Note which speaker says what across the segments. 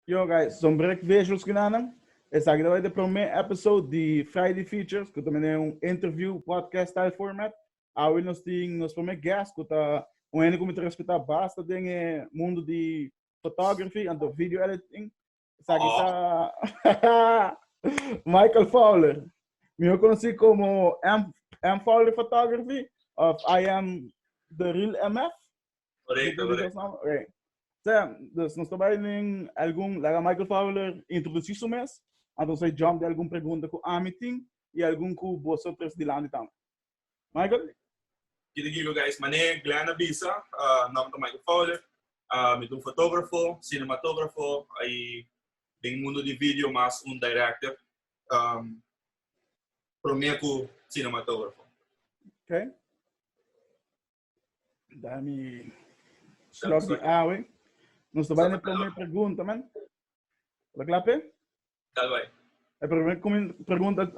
Speaker 1: Yo guys, zo'n break visuals gedaan. Esaki, dat was de primeiro episode de Friday Features, que também é interview podcast style format. Aí nós temos nos primeiros guests, que tá único que me respeitar basta tem mundo de photography and video editing. Esaki tá Michael Fowler. Eu conheci como M Fowler Photography of I am the real MF.
Speaker 2: Correcto.
Speaker 1: Okay. Dus nós trabalhamos em algum, lá Michael Fowler introduzir o mês, então você jump de alguma pergunta com a meeting e algum com você outros dilanti também. Michael?
Speaker 2: Kilo guys, mané Glenn Bisa, nome do Michael Fowler, me fotógrafo, cinematógrafo, aí tem mundo de vídeo, mas director, prometo cinematógrafo.
Speaker 1: Ok. Dá-me slog de água. Nós trabalhamos na primeira pergunta, man. Tá claro?
Speaker 2: Tal vai.
Speaker 1: A primeira pergunta,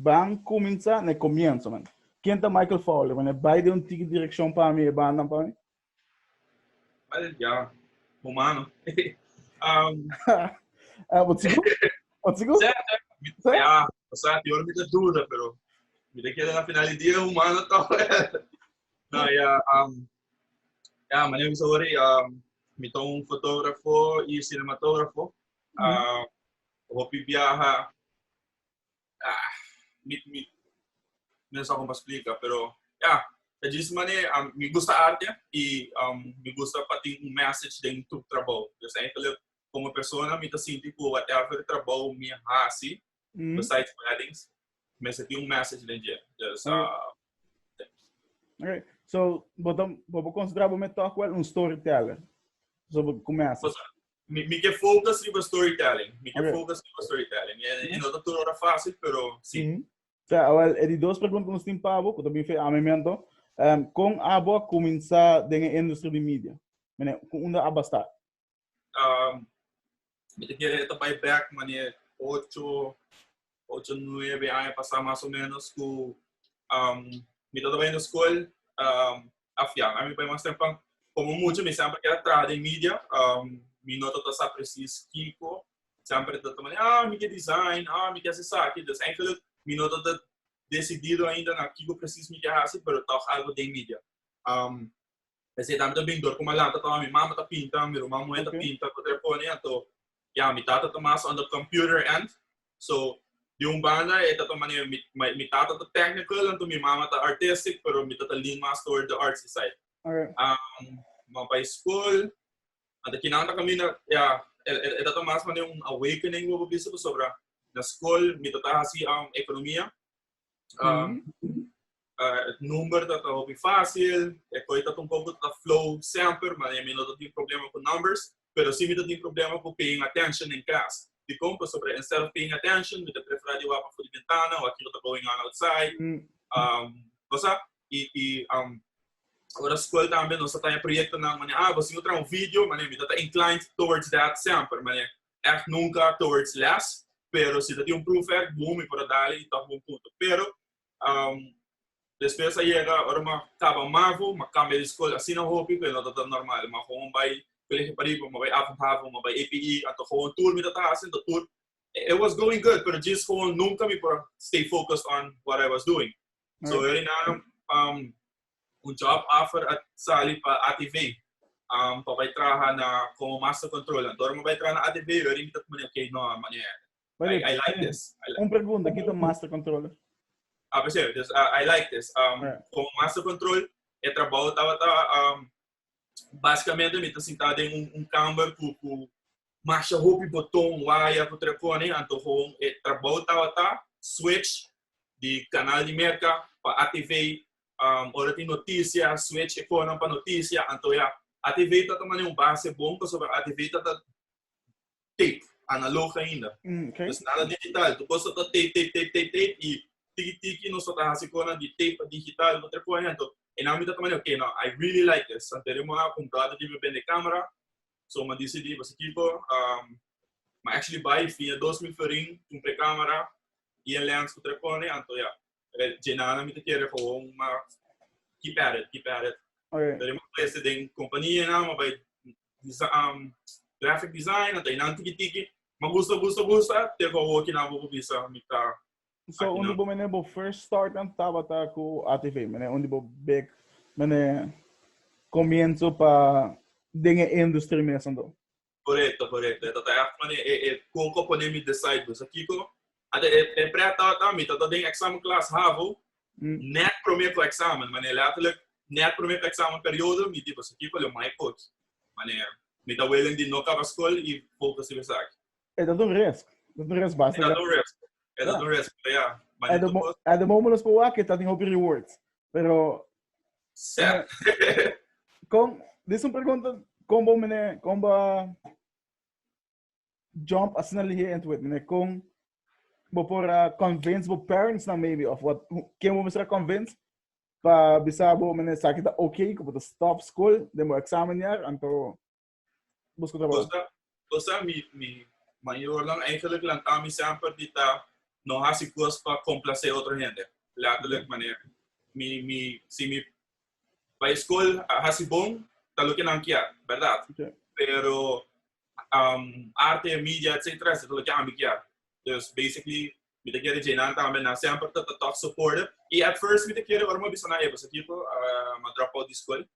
Speaker 1: vamos começar no começo, man. Quem é Michael Fowler? Vai de tica direção para mim, banda para mim?
Speaker 2: Mas já, humano.
Speaker 1: Pode ser?
Speaker 2: Certo? Já, o sea, eu me dúvida, pero me queda na final do dia humano tal. Não, já, mané sorry, me tô fotógrafo e cinematógrafo. Vou viajar, não sei como explicar, pero já, é disso mané, me gusta arte e me gusta para ter message dentro do trabalho. Eu sei que como pessoa me tá sentindo tipo whatever trabalho me hace, besides weddings, me senti message dentro.
Speaker 1: Okay. So, vou considerar o talk well storyteller. So, começa.
Speaker 2: Me que focus no storytelling. E não tudo era fácil, pero sim.
Speaker 1: Well, é de duas perguntas nos tem para que também fez a memento. Com a boa começar dentro da indústria de mídia. Onde a bastar?
Speaker 2: Me te querer tapar back, mané, 8, 9 anos passar mais ou menos com me tô trabalhando na escola, a mim vai mais tempo como muito me sempre quer atrás em mídia, me nota tá só preciso Kiko, sempre tá também me quer design, me quer Esaki, dus eigenlijk me nota tá decidido ainda na Kiko preciso me quer assim, pero tá algo de mídia. Kasi também dor como lá tá minha mama tá pintando, meu irmão tá pintando, o telefone então, minha tata tá mais on the computer end, so yung banda ito to man mi tata to technical and to mi mama to artistic pero mi tata lean mas toward the artsy side.
Speaker 1: Okay.
Speaker 2: Mga school at kinanta kami na ito to mas man yung awakening mo bisa ko sobra na school mi tata hasi ekonomiya. Number to be fácil, ko ito tong pouco ta flow sempre, mas mi não tem problema com numbers, pero sim mi tem problema com paying attention in class. De como sobre instead of paying attention, me prefere de para fora ventana ou aquilo tá going on outside. Você agora a escola também nós tá em projeto na maneira você encontrar vídeo, mané me tá inclined towards that sempre, mané nunca towards less, pero se tem proof boom para dar e tá bom ponto. Pero depois aí agora uma acaba mavo, uma câmera de escola assim não hobby, que não tá normal, mas como vai colégio paribo, mabay avondhavond, mabay APE, at gewoon tour met tatasin, the tour. It was going good, but just gewoon nunca me para stay focused on what I was doing. So yun na un job offer at sali pa ATV. Papay traha na como master controller. Dora mabay traha na ATV, yun mitat man okay no man I like this.
Speaker 1: Pergunta, aqui tá master controller.
Speaker 2: I like this. Como master control, e trabalho tava basicamente me tá sentado em câmera com marcha roupa botão wire com telefone então trabalho tá switch de canal de merca para ATV hora tem notícia switch para notícia então ATV tá também base bom sobre ATV tá tape analógico ainda mas nada digital tu posso tá tape e tiki não só tá assim de tape digital no telefone então e na minha também okay no I really like this anteriormente eu comprado de meu bem câmera so eu decidi você tipo mas actually buy fia 2000 florin comprei câmera e lens com telefone então já na minha querer com uma keep at it anteriormente esse de companhia não mas graphic design, at inang tiki-tiki, magusto, teko working na ako bisa, mita.
Speaker 1: So, onde bo mene bo first start ang tabata ko ATV, mene onde bo big, mene comienzo pa dinge industry mesmo do.
Speaker 2: Corretto. Ito tayo, kung ko po nimi decide sa kiko, at preta ta mi to ding exam class havo, net primeiro ko examen, mane letterlijk net primeiro examen periode, mi tipo sa kiko le my coach. Mane mi ta willing din no ka school e focus sa Esaki.
Speaker 1: É dado um risco. Dado um risco basta.
Speaker 2: É dado um risco, yeah.
Speaker 1: É do momento po que tá tem hobby rewards. Pero
Speaker 2: certo.
Speaker 1: Diz uma pergunta como mene como jump assim ali into it, mene com bo por convince bo parents na maybe of what quem mo será convince pa bisa bo mene sakit okay ko to stop school demo examen jaar anto busco trabalho.
Speaker 2: Kosa mi maior lang eigenlijk lang kami sempre dita no hasi kuas pa complacer outra gente. Letterlijk maneer si mi pa school hasi bom talo que não quer, verdade?
Speaker 1: Okay.
Speaker 2: Pero arte, mídia, etc. Talo que não quer. Dus basically me te querer genar também na sempre tá talk supportive. E at first me te querer orma bisa na eba sa tipo ma drop out de school.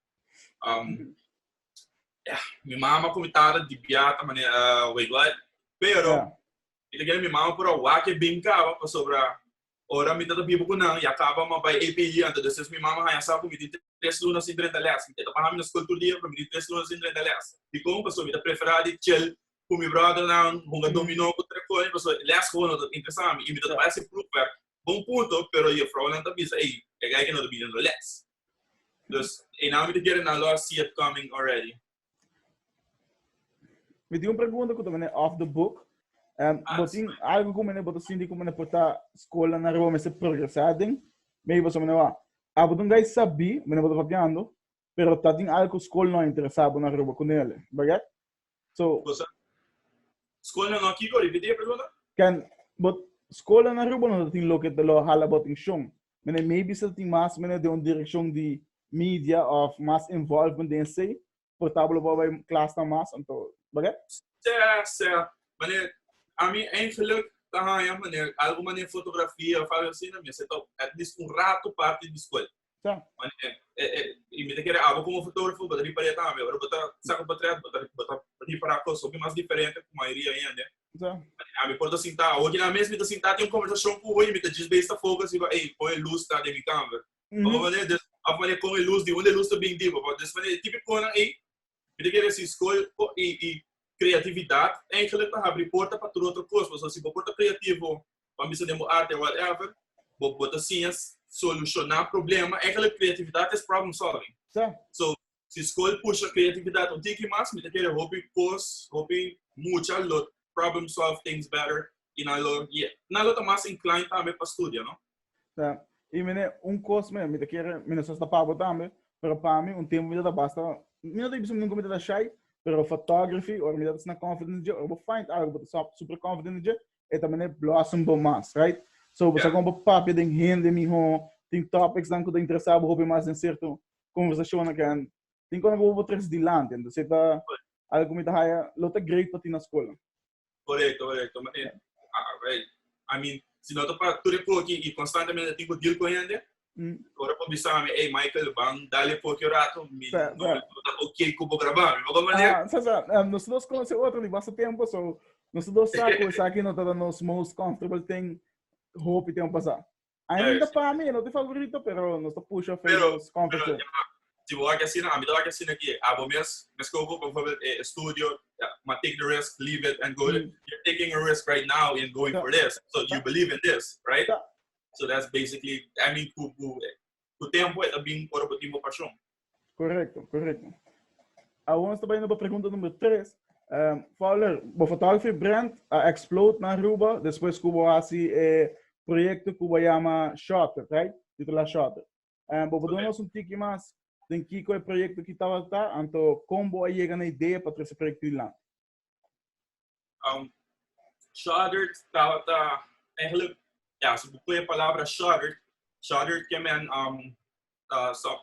Speaker 2: Mi mama comitada de biata maneira wait what? Pero me te querer mi mama por a que brincava para sobra ora me tá bibo ko nang yakaba ma by APE ando desses mi mama haya sa ko me 3 lunas em 30 dias. Então para mim na escola todo dia para me 3 lunas em 30 dias. E como pessoa me tá preferado chill com meu brother nang hunga dominó com outra coisa, pessoa les gewoon dat interessant e me tá parece proper bom ponto, pero eu falo não tá bisa ei é gai que não tá no less. Dus e now me te querer na lot see it coming already.
Speaker 1: Me dio uma pergunta que também é off the book. Botin algo como né botar sindi como né portar escola na rua mas se progressadem meio você não é botar guys sabi mas botar papiando pero tá tem algo escola não interessado na rua com ele bagat so
Speaker 2: escola não aqui agora repetir a pergunta
Speaker 1: can bot escola na rua não tem local de lo hala botin chão mas maybe se tem mais mas de uma direção de media of mais involvement em si portável vai classe na mais então bagat
Speaker 2: certo mas a mim eigenlijk tahanha maneira algo maneira fotografia falo assim na minha setup at least rato parte de escola
Speaker 1: tá
Speaker 2: e me querer algo como fotógrafo botar para também agora botar saco para para coisa bem mais diferente com a maioria ainda
Speaker 1: tá
Speaker 2: a me porta sentar hoje na mesma me sentar tem uma conversação com o me tá desbesta focus e vai ei põe luz tá de minha câmera vamos maneira a maneira com a luz de onde a luz tá bem diva mas dessa maneira típico na ei me querer essa escola e criatividade eigenlijk para abrir porta para tudo outra coisa, mas se for porta criativo, para mim se demo arte whatever, botar assim solucionar problema, eigenlijk criatividade é problem solving. So se escolhe puxa criatividade um pouquinho mais, me querer hobby mucha lot problem solve things better e na lot mais inclined também para estudar, não?
Speaker 1: Tá. E mene curso me querer me só está para também, para mim tempo me dá basta, me dá isso nunca me dá shy. Pero photography or me that's not confident or we find out but super confident e também blossom bom mais right so você como papi tem rende me tem topics dan que eu interessado hobby mais em certo conversação again tem quando vou três dilanti então você tá algo me tá lota great para ti na escola
Speaker 2: correto I mean se não tô para tudo aqui e constantemente tenho deal com ele agora para pensar ei Michael bang dale pouco rato me ok como gravar vamos
Speaker 1: lá nós dois conhecemos outro de bastante tempo so nós dois saco não tá nos most comfortable thing hope tem passar ainda para mim não tem favorito pero nós puxa fez comfort
Speaker 2: se vou aqui assim a me dá aqui assim aqui abo mes escopo por favor studio ma take the risk leave it and go you're taking a risk right now in going for this so you believe in this right so that's basically I mean o tempo é bem por uma paixão.
Speaker 1: Correto. Vamos também na pergunta número 3. Fowler, o fotógrafo brand explode na Aruba, depois que o assim projeto que o chama Shutter, right? Titular Shutter. Vou dar um tique mais tem que o projeto que estava então como aí chega na ideia para esse projeto lá.
Speaker 2: Shutter estava se bucou a palavra shuttered que man so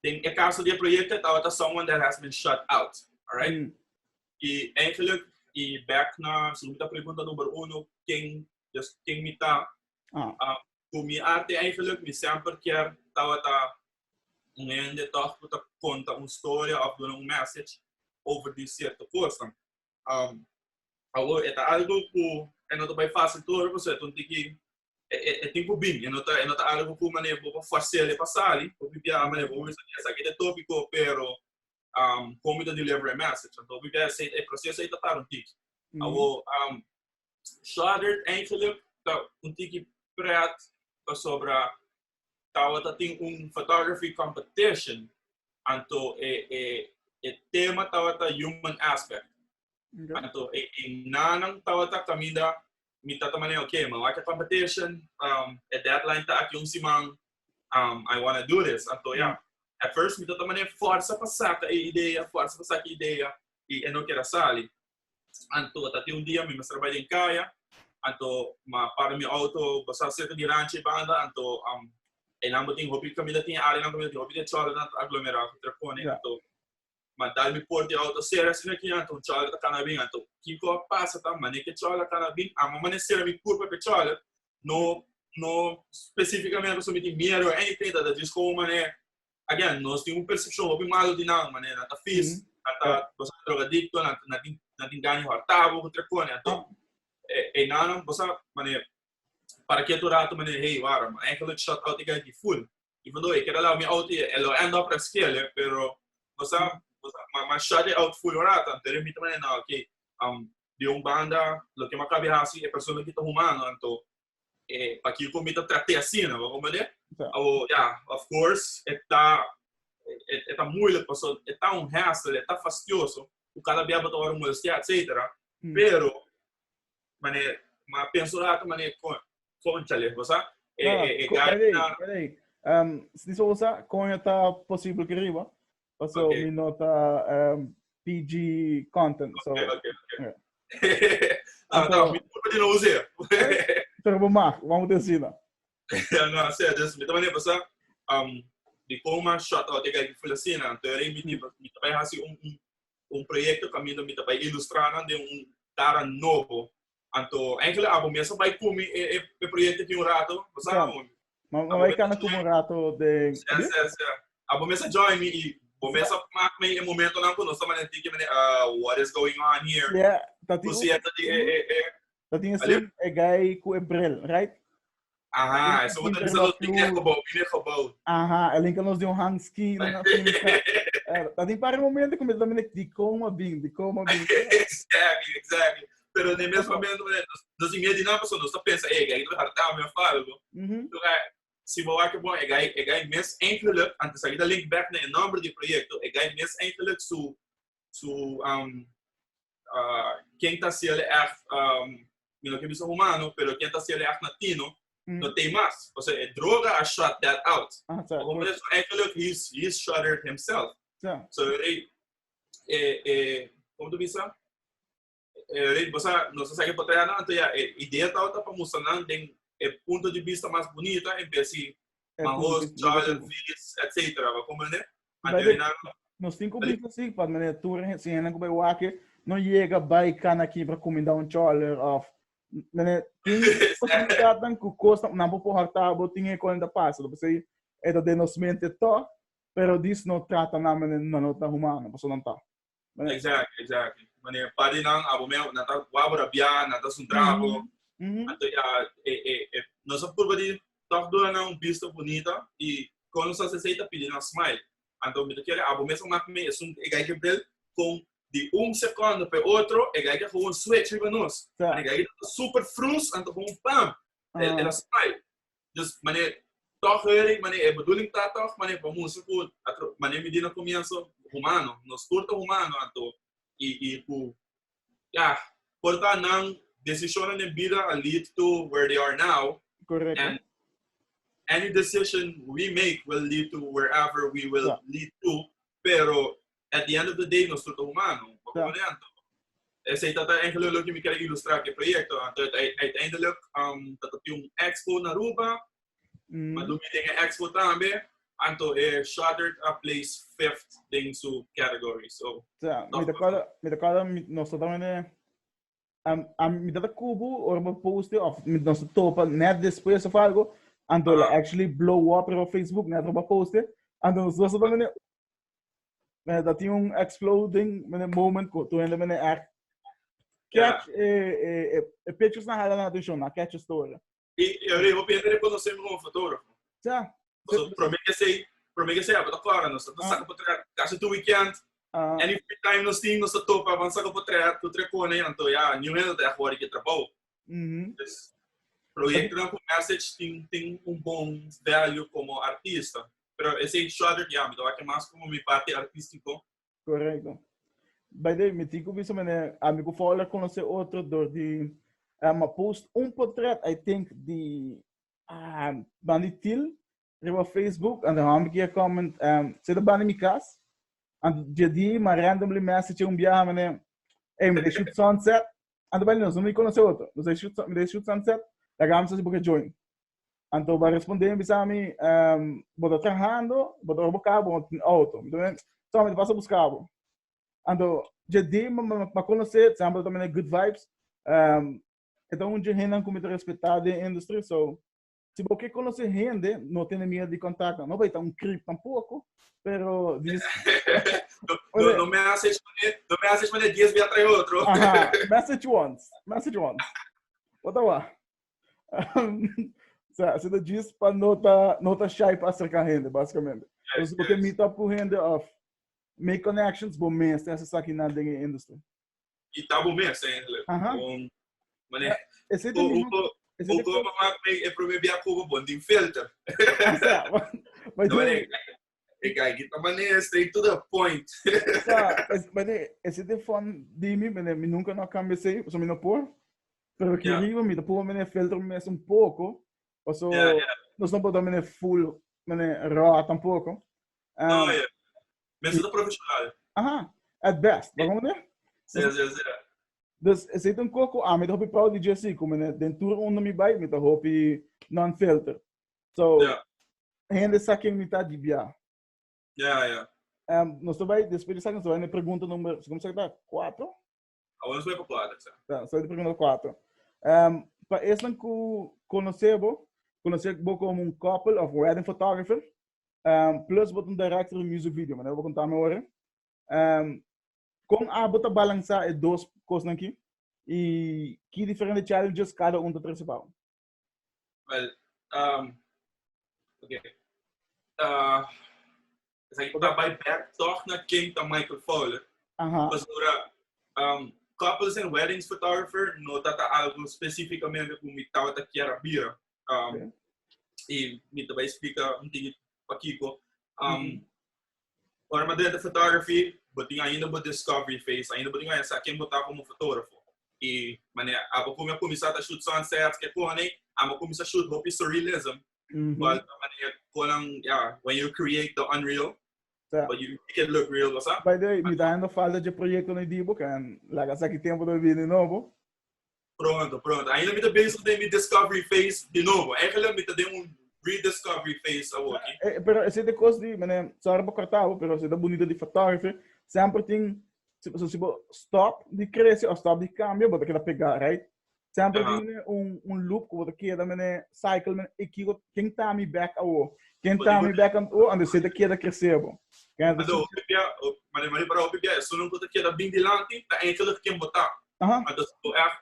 Speaker 2: in caso de projeto estava someone that has been shut out Alright? E eigenlijk, back na sumita pergunta numero 1, quem mita, kung mi arte eigenlijk, mi sempre quer tawata ngayon de toch puta conta storia of doen message over die certa coisa. Eta algo que não tá bem fácil todo, você então tem que tempo bem, não tá algo que maneira vou fazer passar, vou piar maneira vou essa aqui é tópico, pero como da deliver a message, então we got say processo aí tá um tique. Shudder eigenlijk tique praat sobre tawata ting photography competition anto tema tawata human aspect. Anto nanang tawata kamida mita tamane okay, mawaka competition at deadline ta at yung simang I want to do this. Anto at first mita tamane força pasaka ideia e ano que era sali. Anto at yung dia mi mas trabalho em kaya anto para mi auto basta cerca dilanti banda anto não tem hobby kami da tinha área não kami da hobby de chola na aglomerado trapone anto mandar me por de auto ser assim aqui anto chola da canabim anto kiko passa tá mane que chola canabim mamãe ser me curva pe chola no especificamente sobre de miedo anything da diz como mane again nós temos percepção hobby malo de não mane na fiz ata você drogadicto na tem ganho hartavo trapone anto não você mane para que tu rato mane hey wara man eigenlijk shot out iga di full even though ik era lá mi auto elo end up para scale pero você shot out full rata então me também não okay de banda lo que macabe assim é pessoa que tá humano então para que eu me trate assim não como é of course está muito pessoa está hassle está fastidioso o cada dia botar uma molestia etc pero mane ma penso rato mane conchale, você?
Speaker 1: Peraí. Se diz você, como está possível que arriba, passou me nota PG content.
Speaker 2: Ok. Não, me pode não usar.
Speaker 1: Pero vamos dizer não.
Speaker 2: Não, sério, me também você de como shot out que foi assim, então eu me também assim projeto caminho me também ilustrando de cara novo. Anto eigenlijk abo mesa vai comi e projeto de rato, você sabe?
Speaker 1: Mas vai cá na como rato de
Speaker 2: abo mesa join me e o mesa mark me em momento não conosco mas tem que what is going on here?
Speaker 1: Yeah, tá tinha assim é gai com ebrel, right?
Speaker 2: Isso muito disso tem que acabar.
Speaker 1: Ele que nos deu hangski na finca. Tá tem para momento como também de como bem.
Speaker 2: Exactly. Pero no mesmo momento, nós imaginamos, nós pensamos, gai vai hartar meu falo. Então, se vou aqui bom, gai mês enkele, antes de link back na número de projeto, gai mês enkele su quem está sendo não que é humano, pero quem está sendo latino, não tem mais. Ou seja, droga a shut that out. Como ele enkele, he's shuttered himself. So, como tu bisa? Você não sabe que não, então a ideia está para mostrar tem ponto de vista mais bonito em vez de marros, jovens, etc. Como é, né?
Speaker 1: Nós temos que assim para maneira tour se ainda como eu acho não chega vai cana aqui para comida choler of maneira tem possibilidade que custa não vou por tabo tinha quando passa você é da denosmente to pero disso não trata na maneira não tá humano você não tá
Speaker 2: exactly maneira pare não abo meu não tá guabra bia não tá sundravo então nós por ali tá dando vista bonita e quando você aceita pedir uma smile então me quer abo mesmo mas me é gai que com de segundo para outro é gai que com switch riba nós é gai super frus então com pam é smile just maneira toch maneira é bedoeling tá toch maneira para música maneira me dina começo humano nos curta humano então e portanto não decisões na vida lead to where they are now.
Speaker 1: Correct.
Speaker 2: And any decision we make will lead to wherever we will lead to. Pero at the end of the day, nós somos humanos. Esse é o que me quer ilustrar que projeto. Uiteindelijk, dat op een expo na Aruba, maar doe je een expo também. Anto Shutter place fifth in su category. So
Speaker 1: me recorda nós também me dá cubo ou uma post of nós topa net depois of algo anto actually blow up no Facebook net uma post anto nós também dat tinha exploding moment ko tu ainda catch pictures na hala na show na catch story
Speaker 2: eu pensei que você me como fotógrafo.
Speaker 1: Já.
Speaker 2: Para mim que sei, mas claro, nós saca para trás, caso tu weekend, any free time nós tínhamos nós topa, vamos saca para trás, tu treco né, então já, nenhum é agora que trabalho. Projeto não com message tem bom value como artista, pero esse shooter já me dá que mais como me parte artístico.
Speaker 1: Correto. By the way, me tico visto mene amigo Fowler conoce outro de uma post portrait I think de Banitil riba Facebook and the que comment se da bani mi cas and jadi ma randomly message biaha mene me shoot sunset and bani não me conoce outro me shoot sunset da gamsa se porque join então vai responder bisami botar trabajando botar bocabo auto então só me passa buscabo então jadi ma conocer sempre também good vibes então um dia renan como respeitado em indústria so se você conhece gente, não tem medo de contato. Não vai estar creep tampouco, pero
Speaker 2: não me haces maneira 10 vezes atrás outro.
Speaker 1: Message once. Bota lá. Você diz para nota shy para acercar gente, basicamente. Você pode meet up com gente of make connections, bom mês, essa aqui na indústria.
Speaker 2: E tá bom mês, hein? Mané. O como é para mim a Cuba bom de filter.
Speaker 1: Mas
Speaker 2: é que tá maneira straight to the point.
Speaker 1: Mas esse telefone de mim, me nunca não comecei, só me não pôr. Pero que riba me pôr me filter mesmo pouco. Ou só nós não podemos full, raw tampouco.
Speaker 2: Não é. Mesmo do profissional.
Speaker 1: At best, vamos ver?
Speaker 2: Sim.
Speaker 1: Dus se tem coco, me dá hopi proud de assim, como dentro onde me vai, me dá hopi non filter. So, ainda saquei metade de bia. Nós vai depois de sacar, vai na pergunta número, como você tá? 4?
Speaker 2: Vamos ver para 4,
Speaker 1: tá. Só de pergunta 4. Para esse não conhecer como couple of wedding photographer, plus um director de music video, mas eu vou contar meu hora. Com a bota balançar duas coisas aqui e que diferentes challenges cada tá principal.
Speaker 2: Well, okay. Zeg ik daarbij back toch naar King dan Michael Fowler. Mas agora couples and weddings photographer no tata algo especificamente como me tava ta quiera bia. E me também explica tinha aqui ko Ora, dentro da photography, botinha ainda bo discovery phase, ainda botinha essa quem botar como fotógrafo. E, mané, abo como eu começar a shoot sunsets, que kone, amo começar a shoot hope surrealism. But mané, when you create the unreal, but you make it look real, what's up?
Speaker 1: By the way, me dá ainda falta de projeto no Dibo, que lá que tempo do vídeo de novo.
Speaker 2: Pronto. Ainda me dá base de discovery phase de novo. Eigenlijk me dá rediscovery phase aqui.
Speaker 1: Pero esse de coisa de, mané, só para cortar, pero esse da bonita de photography, sempre tem se stop de crescer ou stop de cambio, bota aquela pegar, right? Sempre tem loop que bota aqui da mané cycle, mané, e que quem tá me back ao, quem tá me back ao, onde você daqui da crescer, bom.
Speaker 2: Mas para o PPA, se não botar aqui da bem dilanti, tá eigenlijk quem botar. Mas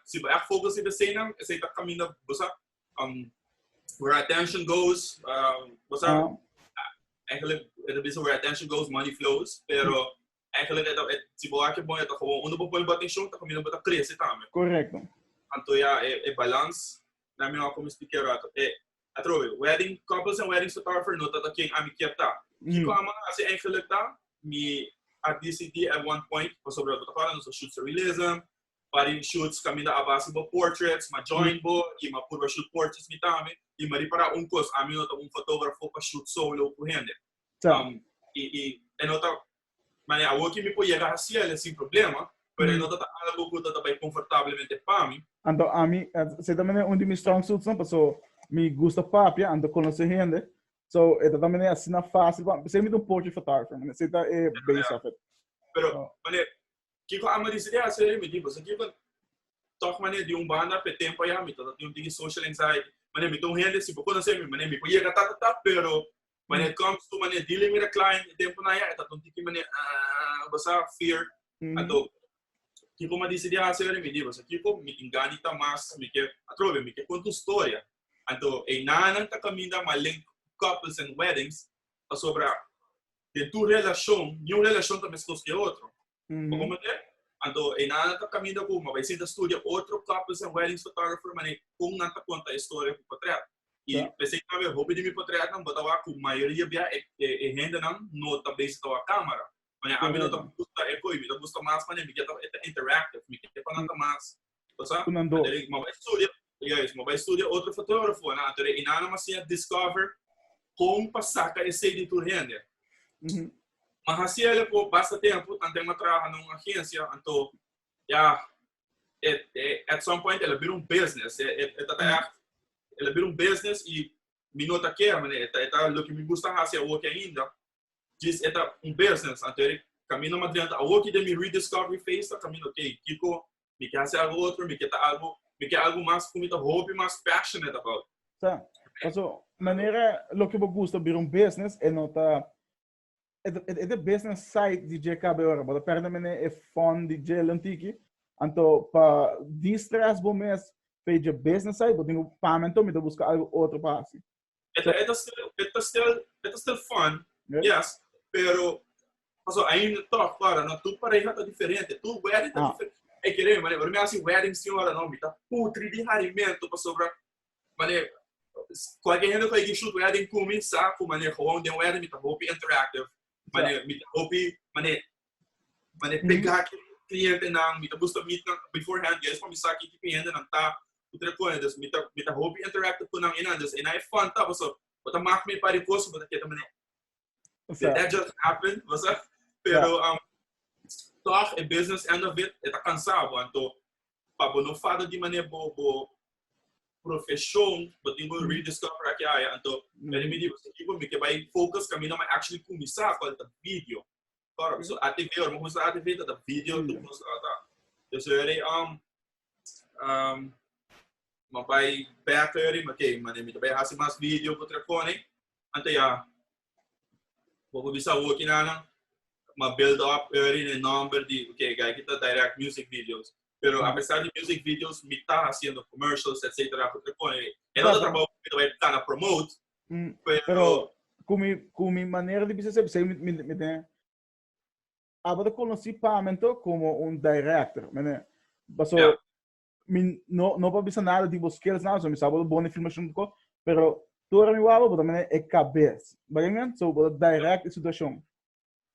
Speaker 2: se vai focus in cena, esse tá caminho, você where attention goes, eigenlijk het is where attention goes, money flows, pero eigenlijk se boa que bom é tá como onde vou pôr atenção, tá caminho para crescer também.
Speaker 1: Correto.
Speaker 2: Então balance, na minha como explicar atrove, wedding couples and wedding photographer nota tá quem a me tá. E como assim eigenlijk tá, me a DCD at one point, sobre o que nos shoot surrealism, para shoots caminho a base de portraits, ma join bo, e ma pura shoot portraits me também. E mari para coisa a mim nota fotógrafo para shoot solo com gente. E nota mas a o que me pode chegar assim é sem problema, mas nota algo que tá bem confortavelmente para mim.
Speaker 1: Então a mim, se também de mis strong suits não passou, me gusta papia, ando conhecer gente, So, ito também é assim na fácil. Você me dá portrait photographer, mas ito é base of it.
Speaker 2: Pero, mane, kiko ama di siya sa mi di ba? Sa kiko talk mane di banda pe tempo ya mi to yung tigi social anxiety. Mane mi tong hindi si buko na sa mi mane mi puye ka tata pero when it comes to mane dealing with a client tempo na ya ito tong tigi mane basta fear ato kiko ma di siya sa mi di ba? Sa kiko mi tingani ta mas mi ke atrove mi ke conto storia. Ato e nanan ta caminda maling couples and weddings sobre de tu relação, nenhuma relação também se que outro. Como é? Então, em nada tá caminho com uma vai ser da estúdio outro couples and weddings photographer, mas com nada conta a história com portrait. E pensei que o hobby de me portrait não botava com maioria bia e renda não nota base da câmera. Mas a mim não tá gusta é coi, me gusta mais mas me quer interactive, me quer para nada mais. Você? Uma vai estúdio outro fotógrafo, na e nada mais se discover como passar esse de tu renda. Mas assim ele por bastante tempo, tanto uma trabalha numa agência, então at some point ele vira business, ele vira business e me nota que o que me gusta fazer o que ainda diz business, então ele caminha mais adiante, o que de me rediscovery phase tá caminho ok, Kiko me quer fazer algo outro, me quer algo mais como hobby, mais passionate about.
Speaker 1: Tá, então maneira o que eu gosto de business é nota é business site de JKB ora, mas perdão é fund de dilanti, então para distrair bom mês fez de business site, mas tenho pagamento me buscar algo outro para assim.
Speaker 2: It's still fun, yes, pero ainda tô claro, não tu para tá diferente, tu wedding tá diferente. É querer, mas eu me assim wedding senhora não, me tá putri de rarimento para sobrar, mas qualquer gente que shoot wedding começar com maneira como de wedding me tá hobby interactive. Mane hobby mane pegar cliente não me gusta meet beforehand guys para me sair que cliente não tá outra coisa das me tá hobby interactive com não inandas e é fun tá so bota mark me para coisa bota que também that just happened você pero talk a business end of it tá cansado então para não falar de maneira profissão, but eu rediscover aqui então ele me disse que me vai focus caminho mas actually começar com o vídeo claro so a TV eu vou usar a TV da vídeo do tá eu sei ele mas vai back ele mas me vai fazer mais vídeo com telefone então vou começar o aqui na uma build up ele no number de guy kita direct music videos. Pero apesar de music videos, me está haciendo commercials, etc. É outro trabalho que vai estar na promote.
Speaker 1: Pero com minha maneira de você me tem agora conheci Papiamento como director, né? Passou não para pensar nada de skills nada, só me sabe boa filmação do pero toda minha aba também é cabeça. Bagamente, so direct situação.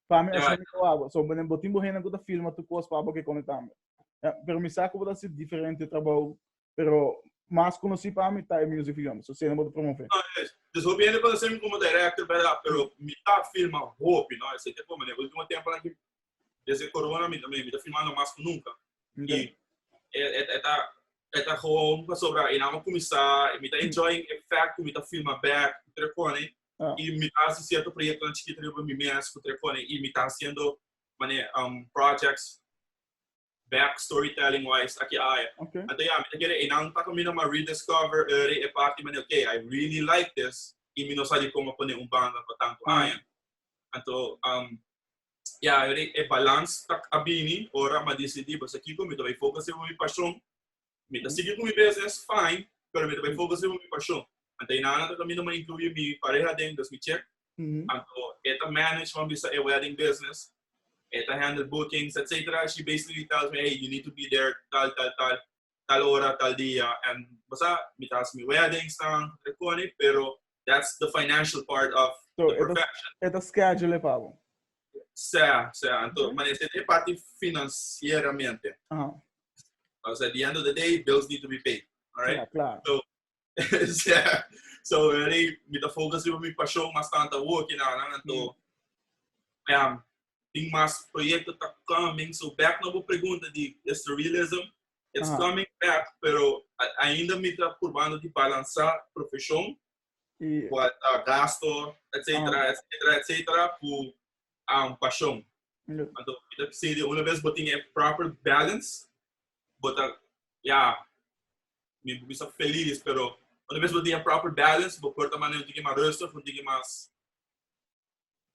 Speaker 1: Para mim é só aba, so bem botimbo rena com a filma tu coisa para que conectamos. Pero me saco pode ser diferente trabalho, pero mais conheci para mim tá é music video, so você não pode promover.
Speaker 2: Não, eu pode ser como director, pero me tá filma hobby, não, esse tempo mano, último tempo lá que desde corona me também me tá filmando mais que nunca. E tá home sobre e não começar, me tá enjoying the fact que me tá filma back, telefone e me tá assistindo projeto antes que eu me messo com telefone e me tá fazendo projects back storytelling wise aqui então me querer e não tá comigo uma rediscover é parte mas I really like this e me não sabe como pôr banda para tanto então é balance tá abini ora mas decidi você aqui comigo vai focar em minha paixão me tá seguindo com minha business fine pero me vai focar em minha paixão então não tá comigo mas incluir minha pareja dentro das me check então é manage uma visa wedding business to handle bookings, etc. She basically tells me, hey, you need to be there tal hora, tal dia. And basta, me tells me weddings, pero that's the financial part of the profession.
Speaker 1: É the schedule, Pablo.
Speaker 2: Então, mas essa é parte financeiramente. Because at the end of the day, bills need to be paid. All right?
Speaker 1: Claro.
Speaker 2: So really, me da focus eu me paixão bastante work na, então, tem mais projeto tá coming, so back na boa pergunta de surrealism, it's coming back, pero ainda me tá curvando de balançar profissão What gasto, etc., etc., etc., por paixão. Então, kita precisa uma vez botar proper balance, botar, me bisa feliz, pero uma vez botar proper balance, botar também um pouquinho mais resto, um pouquinho mais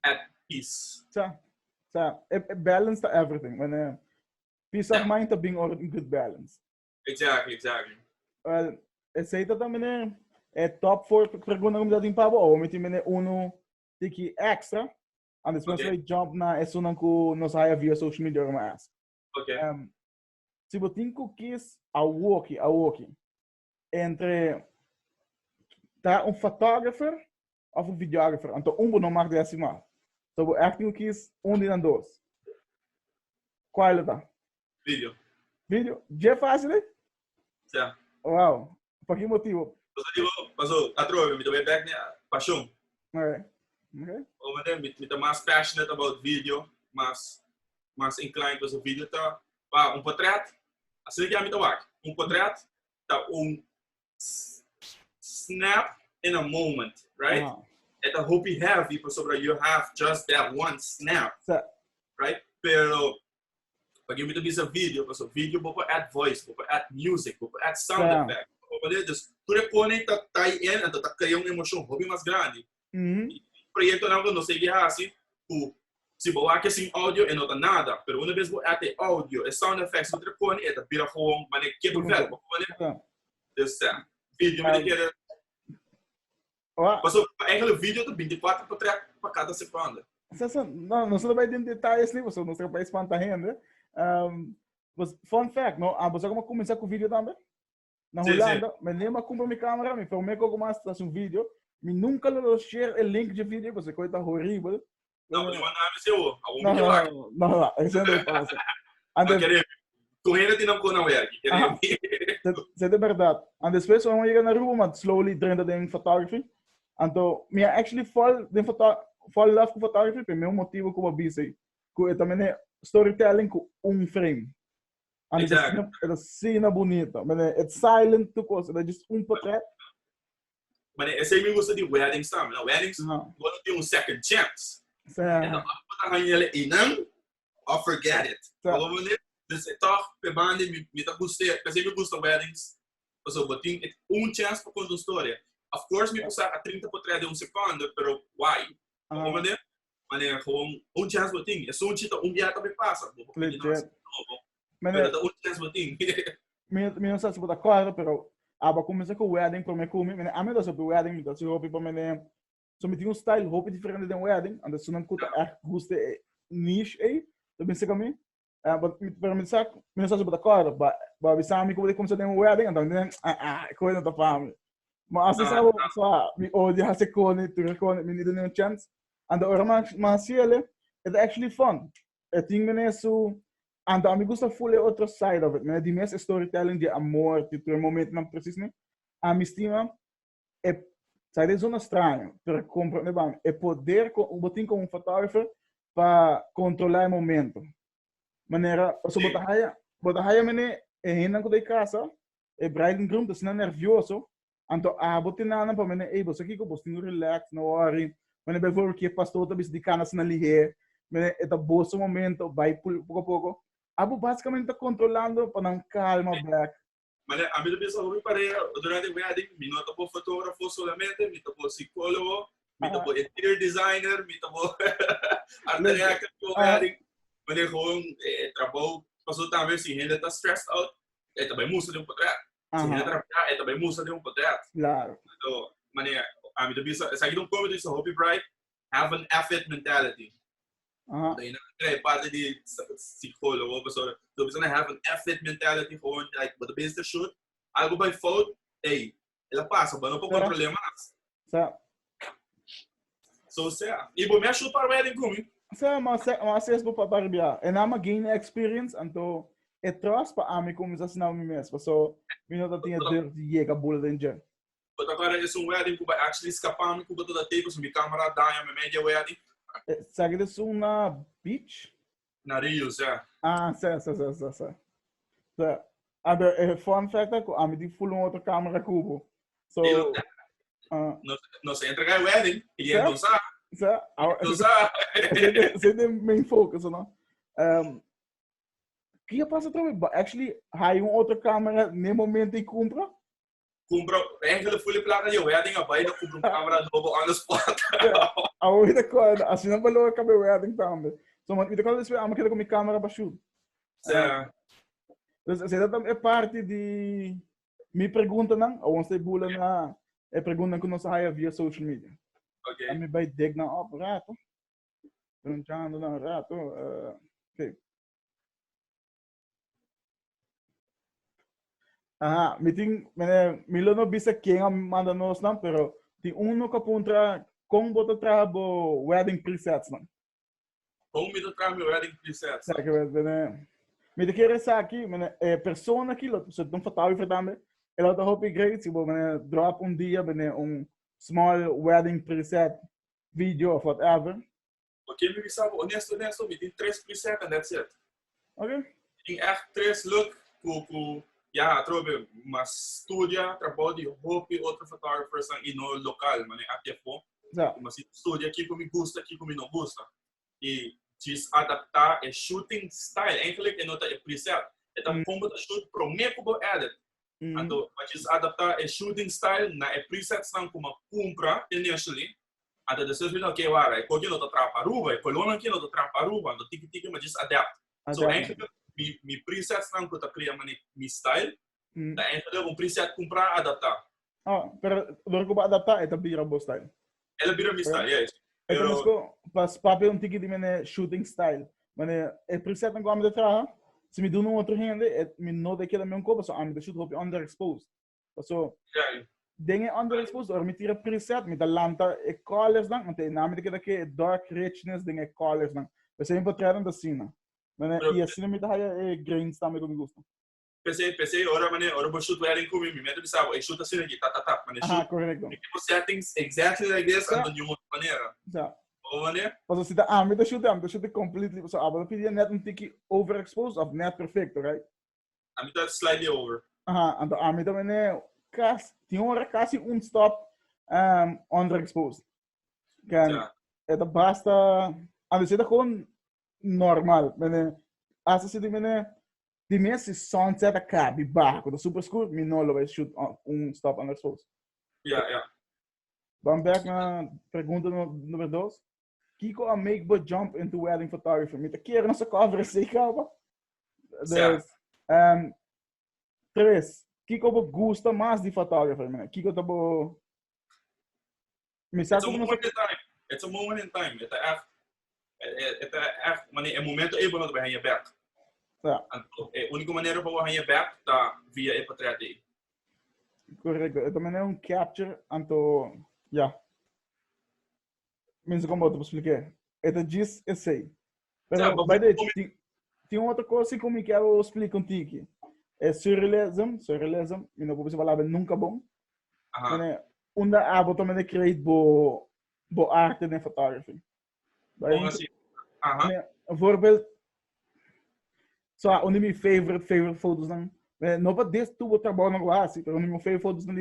Speaker 2: at peace.
Speaker 1: Balance to everything. When peace of mind to being in good balance.
Speaker 2: Exactly.
Speaker 1: Well, essa aí também é top 4 pergunta como dating pa ou meti mene uno tiki extra and this one vai jump na essa não que nos haya via social media mas.
Speaker 2: Okay.
Speaker 1: Se você tem cookies a walkie entre tá photographer ou videographer, então não marca desse mal. So echt cookies de dois. Qual é tá? Vídeo? Já fácil, né?
Speaker 2: Sim.
Speaker 1: Wow. Por que motivo?
Speaker 2: Pasó, me também back na paixão.
Speaker 1: Okay.
Speaker 2: Me mais passionate about video, mais inclined para o vídeo tá portrait. Assim que a me tá portrait tá snap in a moment, right? É tá hope heavy para sobre you have just that one snap, right? Pero pag eu me também vídeo, pasó vídeo vou add voice, vou add music, vou add sound effect. Dus tudo conecta tá in então tá criando emoção hobby mais grande. Projeto não sei que assim, se vou aqui sem áudio e não tá nada, pero uma vez vou até áudio e sound effects tudo conecta, vira gewoon, mas é que do verbo, dus vídeo me quer. Passou aquele vídeo do 24 para cada segunda.
Speaker 1: Não se vai ter detalhes ali, você não se vai espantar ainda. Fun fact, não? Você como começar com o vídeo também? Na Holanda, me lembro comprar minha câmera, me filmei com alguma estação vídeo, me nunca lo share o link de vídeo, você coisa horrível.
Speaker 2: Não, mas não,
Speaker 1: não, isso não passa.
Speaker 2: Correndo não com é aqui.
Speaker 1: Isso é verdade. And depois eu ia na Aruba, mas slowly dentro da photography. Então, me actually fall in love com photography, pelo meu motivo como busy. Que também é storytelling com frame. É cena bonita, mas é silent to coisa, é just portrait.
Speaker 2: Mas esse aí me gosta de weddings também. Weddings, quando tem second chance. Então, botar ele não, or forget it. Dus toch, per band me tá gostei, porque me gusta weddings. Então, botin chance para contar história. Of course, me passar a 30 portrait de segundo, pero why? Como né? Mas é gewoon chance botin. É só chita dia também passa. Mas chance botin.
Speaker 1: Me não sei se botar claro, pero aba começa com wedding para me comer. A melhor sobre wedding, então se roupa para me so me tinha style roupa diferente de wedding, and se não custa echt gusta niche aí, também se caminho. Pero me sabe botar claro, ba bisami como de começar de wedding, então coisa da família. Mas assim só me odia se cone, tu recone, me não tem chance. And the mas ele é actually fun. I think me so and me gusta full other side of it. Me di mes storytelling de amor, tipo o momento não preciso nem. A me estima é sai de zona estranha, para compreender bem, é poder botar como fotógrafo para controlar o momento. Maneira, so botar raia mene é ainda com de casa, é bride and groom, tá sendo nervioso. Então, botar nada para mene, ei, você aqui que você não relax, não worry. Mene vai ver que pastor tá bis de canas na lihe, mene é tá bom momento, vai pouco a pouco. Basicamente tá controlando para não calma black.
Speaker 2: Mas a mim pensa que durante o wedding, me não tô fotógrafo solamente, me tô psicólogo, me tô interior designer, me tô arquiteto do wedding. Mas é gewoon trabalho, passou também se ainda tá stressed out, é também música de portrait. Se ainda trabalhar, é também música de portrait.
Speaker 1: Claro.
Speaker 2: Então, mas a mim pensa, essa aqui não come disso, Hope Bright, have an effort mentality. Daí é parte de psicólogo, pessoal. Então, você have an effort mentality, gewoon, like, what the business should. Algo by fault, hey, ela passa, mas não pode controlar mais.
Speaker 1: Certo.
Speaker 2: So, certo. E vou me ajudar para o wedding comigo.
Speaker 1: Certo, mas é para barbear. E não gain experience, então é trust para mim como já sinal mesmo. So, me não tinha de chegar bola dentro.
Speaker 2: Mas agora é wedding que vai actually escapar, que botar da table, se minha câmera dá, minha media wedding.
Speaker 1: Sabe disso na beach?
Speaker 2: Na Rio, certo.
Speaker 1: Certo. Agora, fun fact é que a mim tem full outra câmera cubo. So,
Speaker 2: Nós entregar o wedding, e então
Speaker 1: Você tem main focus, não? Que passa também? Actually, há outra câmera no momento e compra?
Speaker 2: Compra, eigenlijk fully placa de wedding, a baile compra câmera novo on the spot.
Speaker 1: A outra coisa, assim não valeu a wedding também. So, mas eu quero dizer, eu quero com minha câmera para shoot. Você também é parte de me pergunta não, ou você bula na é pergunta que nós saia via social media.
Speaker 2: Okay.
Speaker 1: A me vai dig na rato. Perguntando na rato, okay. Me não bisa quem manda nós não, pero tem que aponta como botar trabo wedding presets não.
Speaker 2: Como me trabo wedding presets?
Speaker 1: Sabe que me de querer aqui, persona aqui, você não fotógrafo também. Ela tá hoping great, se você drop dia, small wedding preset video of whatever.
Speaker 2: Okay, me sabe, honesto, me tem 3 presets and that's it.
Speaker 1: Okay.
Speaker 2: Tem echt 3 look, ja, trobe, mas studia, trabalho de hobby, outro fotógrafo e no local, até pô. Mas studia aqui como me gusta, aqui como não gusta. E diz adaptar é shooting style, eigenlijk é nota é preset. Então como tá shoot pro me como edit. Então, diz adaptar é shooting style na é preset são como compra initially. Então, depois vi que agora, é coisa nota trapa Aruba, é coluna aqui nota trapa Aruba, então tiki mas diz adapt. So, eigenlijk mi preset são que eu cria mi style. Da eigenlijk preset comprar adaptar.
Speaker 1: Pero do que adaptar é também bom style.
Speaker 2: Ela vira mi style, yes.
Speaker 1: Então, pas papel um tiki de shooting style. Mas é preset não como de traha. Se me dá outro rende, me não daquela mesma coisa, só me deixa o underexposed. So, dingen underexposed, or me tira preset, me dá lanta e colors não, até na medida que dark richness dingen colors não. Você é importante da cena. Mas e assim me dá grains também como gosto.
Speaker 2: Pensei, ora vou shoot wedding com me medo de sabe, shoot assim aqui, tá, mas
Speaker 1: correto.
Speaker 2: Tipo settings exactly like this, and de uma maneira.
Speaker 1: Mas você tá, me deixa completely, so eu pedia net um tiki overexposed of net perfeito, right?
Speaker 2: Me dá slightly over.
Speaker 1: Então me também tinha hora quase stop underexposed. Kan é da basta, a você tá com normal, mas assim de mês sunset acá, de barco, do super escuro, me não vai shoot stop underexposed. Vamos back na pergunta número 2. Kiko a make but jump into wedding photography. Me quer nossa cover sei calma. 3. Kiko gosta mais de photography, mano. Kiko tá bo
Speaker 2: It's a moment in time. É momento é bom para ganhar back. A única maneira para ganhar back tá via e portrait.
Speaker 1: Correto. É também capture anto Menos como eu te expliquei. É diz essay. Pero vai de tem outra coisa que eu quero explicar contigo. É surrealism, e não vou falar nunca bom. Unda abo também create bo arte na photography.
Speaker 2: Bom assim.
Speaker 1: Voorbeeld one of my favorite photos não. Não para desse tubo trabalho na classe, pero one of my favorite photos não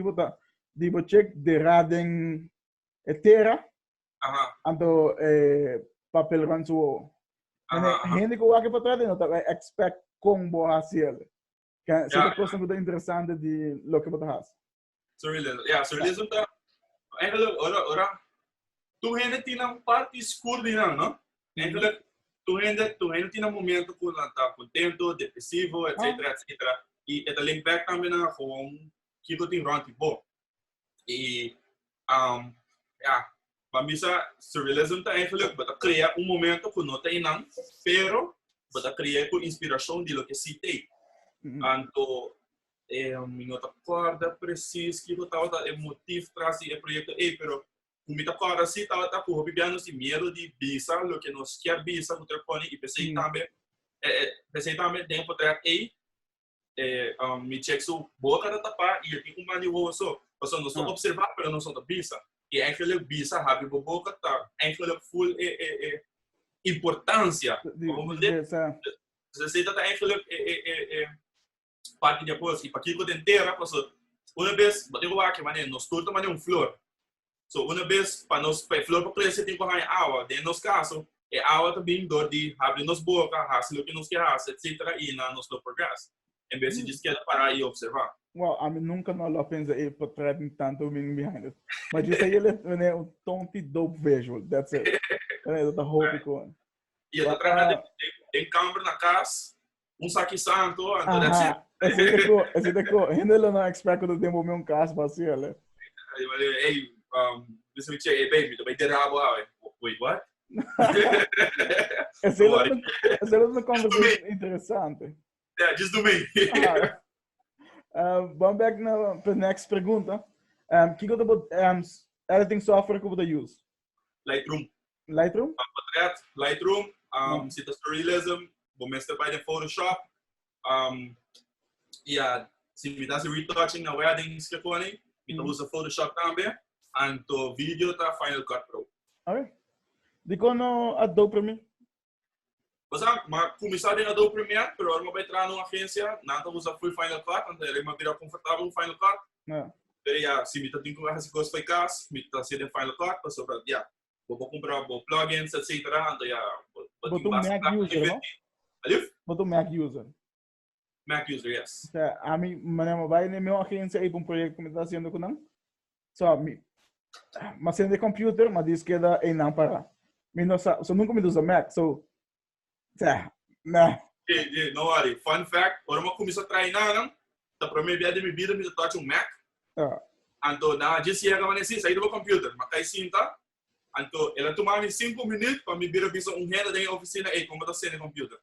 Speaker 1: dibo check de rading etera. Ando papel rancho. Gente que vai para trás não tá expect como hacer. Que é uma coisa muito interessante de lo que você faz.
Speaker 2: Surrealism tá. Eigenlijk ora tu gente tinha parte escura não? Eigenlijk tu gente tinha momento que tá contento, depressivo, etc. E é link back também na com que tu tem rante bom. E para mim surrealism tá eigenlijk para criar momento que não tem não, pero para criar com inspiração de lo que se tem. Então não te acorda preciso que eu tava motivo traz e projeto pero como te acorda se tava com bibiano se medo de bisa lo que nos quer bisa o telefone e pensei também tem para me check so boca da tapa e tem mani osso você não só observar pero não só da bisa e eigenlijk bisa have boca tá eigenlijk full importância vamos dizer você tá eigenlijk parte depois e para aquilo inteira passou uma vez eu vou aqui mané nos turta mané flor So, uma vez, para nós, para flor para crescer, tem que ganhar água. Dentro dos casos, é água também dor de abrir nos boca, raça, o que nos quer raça, etc. E na nos progresso. Em vez de quer parar e observar.
Speaker 1: Well, I mean, nunca não pensa em portraying tanto meaning behind it. Mas isso aí ele é um tonto dope visual. That's it. That's the whole pico.
Speaker 2: E eu tô trabalhando em câmera na casa, saque santo, então that's it.
Speaker 1: Esse deco, ainda não expect que eu tenho um caso para si, né?
Speaker 2: Hey, this is hey baby, também ter rabo, wait, what?
Speaker 1: Essa é uma conversa interessante.
Speaker 2: Yeah, just do me.
Speaker 1: Vamos back para a next pergunta. Que eu vou editing software que eu vou use?
Speaker 2: Lightroom.
Speaker 1: Lightroom?
Speaker 2: Lightroom. Sinta surrealism. Vou mestrar by the Photoshop. Yeah, se me dá retouching na weddings que eu conheço, eu uso Photoshop também. Anto vídeo tá Final Cut Pro.
Speaker 1: Ok. De quando Adobe Premiere?
Speaker 2: Mas começar em Adobe Premiere, pero agora vai entrar numa agência, nada usa full Final Cut, então ele vai virar confortável no Final Cut. Pero yeah, se me tá tendo que fazer coisas feitas, me tá sendo Final Cut, para sobre yeah, vou comprar plugins, etc. Então yeah,
Speaker 1: vou ter Mac user, não? Vou ter Mac user.
Speaker 2: Mac user, yes.
Speaker 1: A mim, mas vai na minha agência aí para projeto que me está fazendo com não. Só mas sendo de computer, mas diz que é não para. Só nunca me usa Mac, so
Speaker 2: Não worry. Fun fact, agora eu comecei a treinar, não? Tá para mim, de minha vida, me toca Mac. Então, na disse que eu saí do computer, mas cai cinta. Então, ela tomava 5 minutos para me virar visa renda da oficina e como está sendo computer.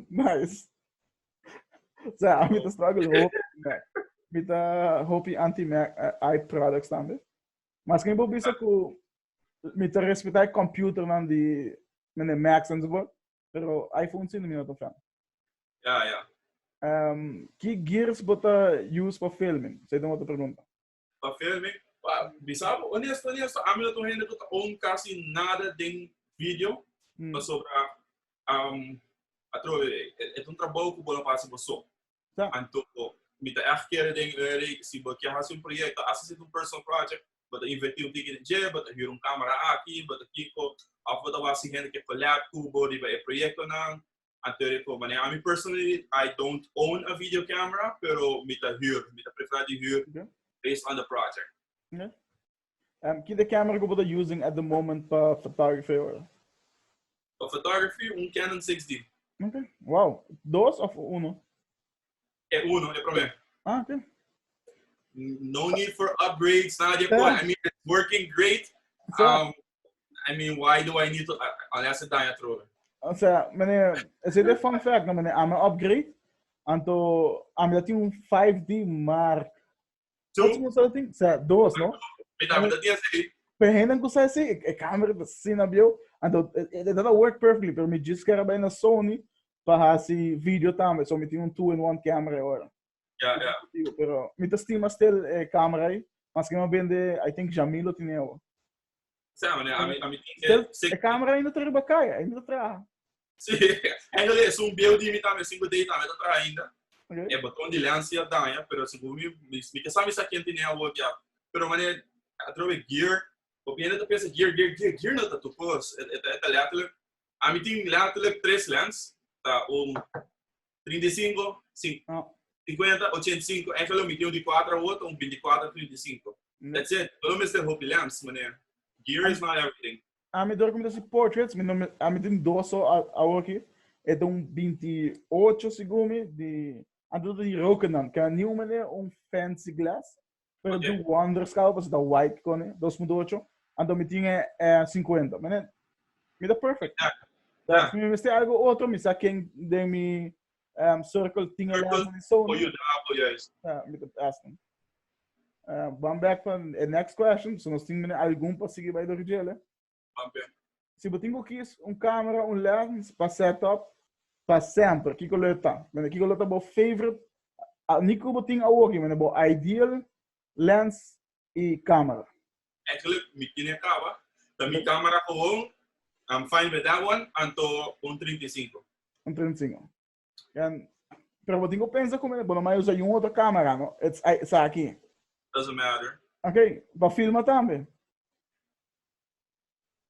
Speaker 1: Nice. So, I'm with the struggle with the hoping anti-Mac eye products também. Mas quem vou bisa que me te respeitar computer não de Macs and so forth, pero iPhone sim não tô falando.
Speaker 2: Yeah.
Speaker 1: Que gears bota use para filming? Você tem outra pergunta?
Speaker 2: Para filming? Bisa, honesto, a minha tô renda que on quase nada de vídeo, mas sobre é trabalho que eu faço para só. Então, me tá echt se você faz projeto, assiste personal project, bota investir ticket de bota vir câmera aqui, bota kiko, bota assim gente que collab com body vai projeto não. Então, I mean, personally, I don't own a video camera, pero me tá prefere de huur based on the project.
Speaker 1: Que the camera que eu estou using at the moment para photography?
Speaker 2: For photography, Canon 6D.
Speaker 1: Okay. Wow. Dos ou uno?
Speaker 2: É uno, é problema.
Speaker 1: Okay.
Speaker 2: No need for upgrades, nada de coisa. I mean, it's working great. I mean, why do I need to? Aliás, é daí a trova.
Speaker 1: Ou seja, esse é fun fact, não, I'm upgrade. Então, I'm tinha 5D Mark. What's the thing? Dos, não? Perrendo com esse câmera assim na bio, então it doesn't work perfectly, pero me diz que era bem na Sony para esse vídeo também, so me tinha 2-in-1 câmera agora.
Speaker 2: Yeah.
Speaker 1: Pero me estima still câmera aí, mas que não vende, I think Jamilo tinha eu.
Speaker 2: Sabe, né? A mim
Speaker 1: a câmera ainda trabalha caia, ainda trabalha.
Speaker 2: Sim, ainda é um build de também 5D também tá ainda. É botão de dilanti daí, pero se me que sabe isso aqui tem o outro, pero mané através gear, o bem da peça gear não tá topos, é lateral. A mim tem lateral 3 lens, tá 35, 50, 85, é aquele medium de 4 a outro, 24 a 35. That's it. Pelo menos tem hope lens, mané. Gear is not everything.
Speaker 1: A mim dor como portraits, a mim tem dois só aqui, é de 28 segundos de antes de roken que nenhum mané fancy glass. Pero do Wonder Scalp, da white cone, 2.8, então me tinha 50. Mas me dá perfect. Se me mesti algo outro, me saquei de mi circle tinha lá na Sony. Me dá asking. Vamos back para the next question. Se nós temos algum para seguir vai do rigele. Se eu tenho aqui câmera, lens para setup, para sempre, que eu leto. Mas que eu leto é favorite. Nico eu tenho aqui, mas é ideal. Lens e câmera.
Speaker 2: Actually, me tinha acaba. Da minha câmera com I'm fine with that one. Anto 35.
Speaker 1: 35. Pero eu tenho pensa como, bom, mas eu uso outra câmera, não? Essa aqui.
Speaker 2: Doesn't matter.
Speaker 1: Ok, para filmar também.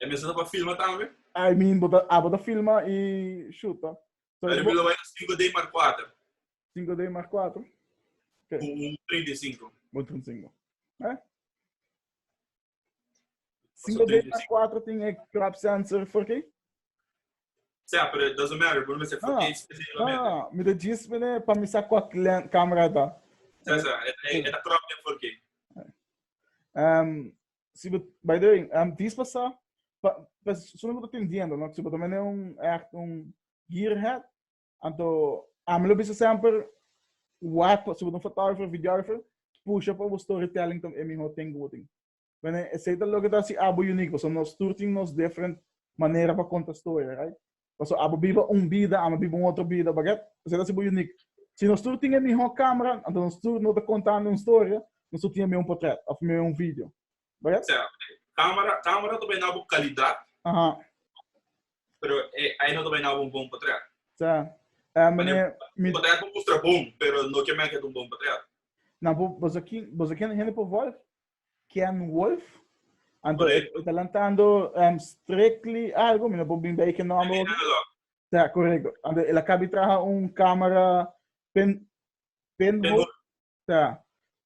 Speaker 2: É mesmo para filmar também?
Speaker 1: I mean, bota filma e chuta. So,
Speaker 2: Ele me vai 5D mais 4.
Speaker 1: 5D mais 4. Ok.
Speaker 2: Com 35.
Speaker 1: Muito 35. É? 5D mais 4 tem crop sensor, por quê?
Speaker 2: Sim, mas doesn't matter. Por mim, você for que especificamente.
Speaker 1: Me diz para me sacar a câmera da.
Speaker 2: É da crop de por quê?
Speaker 1: By the way, diz passar. Se não estou entendendo, não? Se você também é um gearhead, então, me lo bisa sempre, se você é um fotógrafo, videographer, puxa para o storytelling também é melhor tem gooding. Mas é certo logo que assim, abo único, so nós turting nos different maneira para contar história, right? So abo biba vida, amo biba outra vida, baguete, é assim único. Se nós turting é melhor câmera, então nós turting não está contando uma história, nós turting é um portrait, ou um vídeo, baguete?
Speaker 2: Câmera também não é qualidade.
Speaker 1: Aham.
Speaker 2: Pero aí não também não é bom portrait.
Speaker 1: Tá.
Speaker 2: O portrait não mostra bom, pero não que mais é um bom portrait.
Speaker 1: Não, você aqui não por Wolf, Ken Wolf, então está lançando strictly algo, mas não bem que não é. Tá, correto. Então ele acaba de trazer câmera pen. Tá.